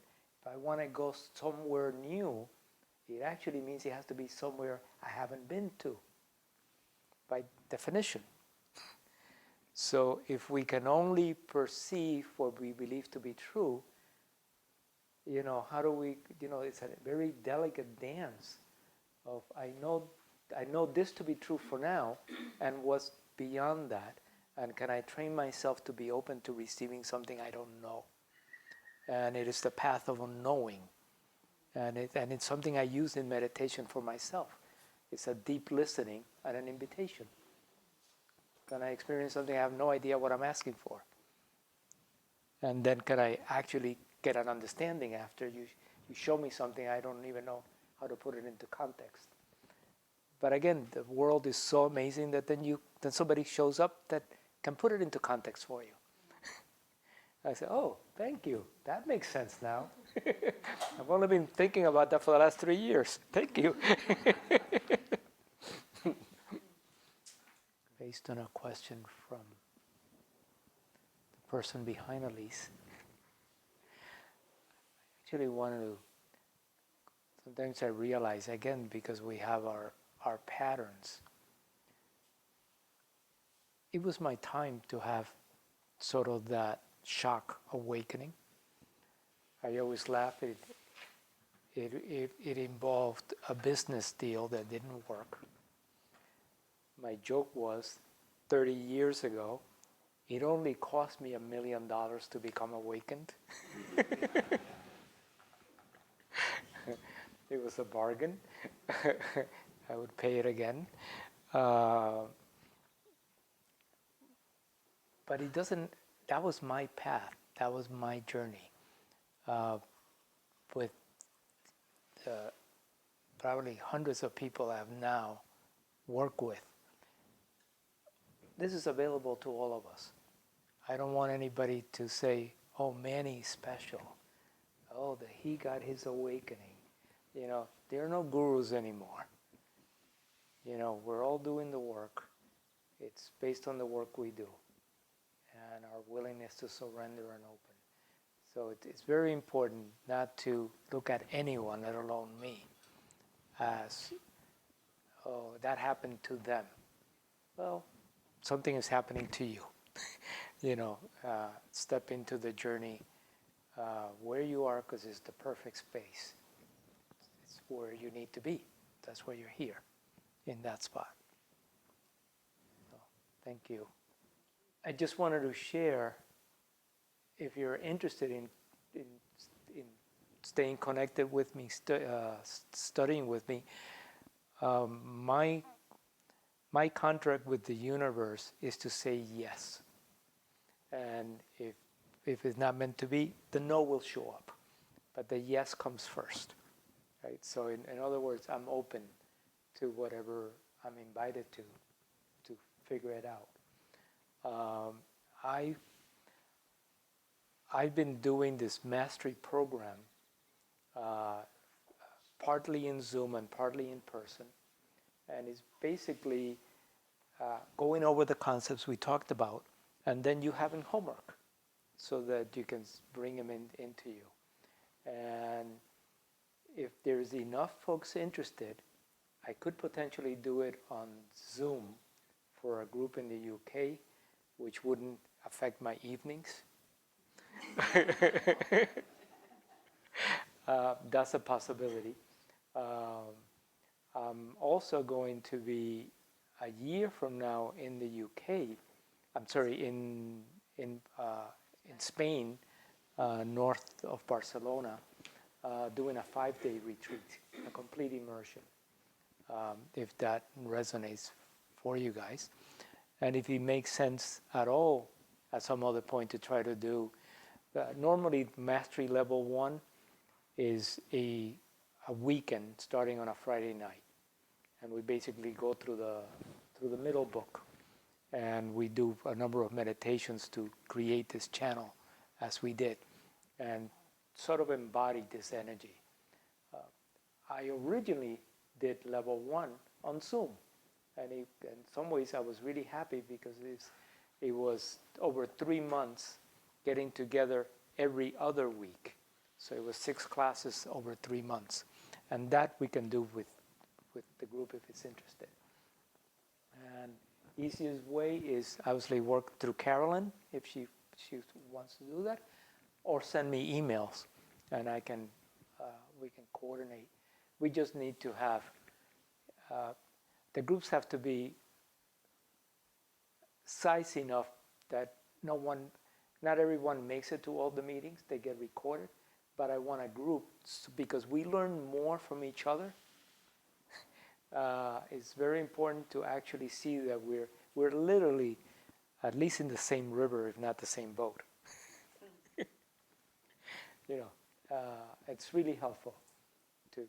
If I want to go somewhere new, it actually means it has to be somewhere I haven't been to, by definition. So if we can only perceive what we believe to be true, how do we, it's a very delicate dance of I know this to be true for now, and what's beyond that, and can I train myself to be open to receiving something I don't know? And it is the path of unknowing, and it's something I use in meditation for myself. It's a deep listening and an invitation. Can I experience something I have no idea what I'm asking for? And then can I actually get an understanding after you show me something I don't even know how to put it into context. But again, the world is so amazing that then somebody shows up that can put it into context for you. I say, oh, thank you. That makes sense now. I've only been thinking about that for the last 3 years. Thank you. Based on a question from the person behind Elise, I actually wanted to, sometimes I realize, again, because we have our patterns, it was my time to have sort of that shock awakening. I always laugh. It involved a business deal that didn't work. My joke was, 30 years ago, it only cost me $1 million to become awakened. It was a bargain. I would pay it again. But it doesn't, that was my path. That was my journey. With probably hundreds of people I have now worked with. This is available to all of us. I don't want anybody to say, oh, Manny's special. Oh, that he got his awakening. There are no gurus anymore. We're all doing the work. It's based on the work we do and our willingness to surrender and open. So it's very important not to look at anyone, let alone me, as, oh, that happened to them. Well, something is happening to you. Step into the journey where you are, because it's the perfect space. It's where you need to be. That's where you're here, in that spot. So, thank you. I just wanted to share, if you're interested in staying connected with me, studying with me, my contract with the universe is to say yes. And if it's not meant to be, the no will show up. But the yes comes first. Right? So in other words, I'm open to whatever I'm invited to figure it out. I've been doing this mastery program, partly in Zoom and partly in person. And it's basically going over the concepts we talked about, and then you having homework so that you can bring them into you. And if there's enough folks interested, I could potentially do it on Zoom for a group in the UK, which wouldn't affect my evenings. That's a possibility. I'm also going to be a year from now in the UK. I'm sorry, in Spain, north of Barcelona, doing a 5-day retreat, a complete immersion, if that resonates for you guys. And if it makes sense at all at some other point to try to do, normally Mastery Level 1 is a weekend starting on a Friday night. And we basically go through the middle book, and we do a number of meditations to create this channel as we did, and sort of embody this energy. I originally did level 1 on Zoom, and in some ways I was really happy because it was over 3 months getting together every other week. So it was 6 classes over 3 months, and that we can do with the group if it's interested. And easiest way is obviously work through Carolyn if she wants to do that, or send me emails, and we can coordinate. We just need to have the groups have to be size enough that not everyone makes it to all the meetings. They get recorded, but I want a group because we learn more from each other. It's very important to actually see that we're literally at least in the same river, if not the same boat. It's really helpful to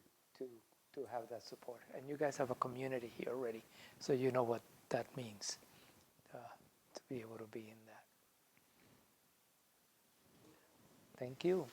have that support. And you guys have a community here already, so you know what that means to be able to be in that. Thank you.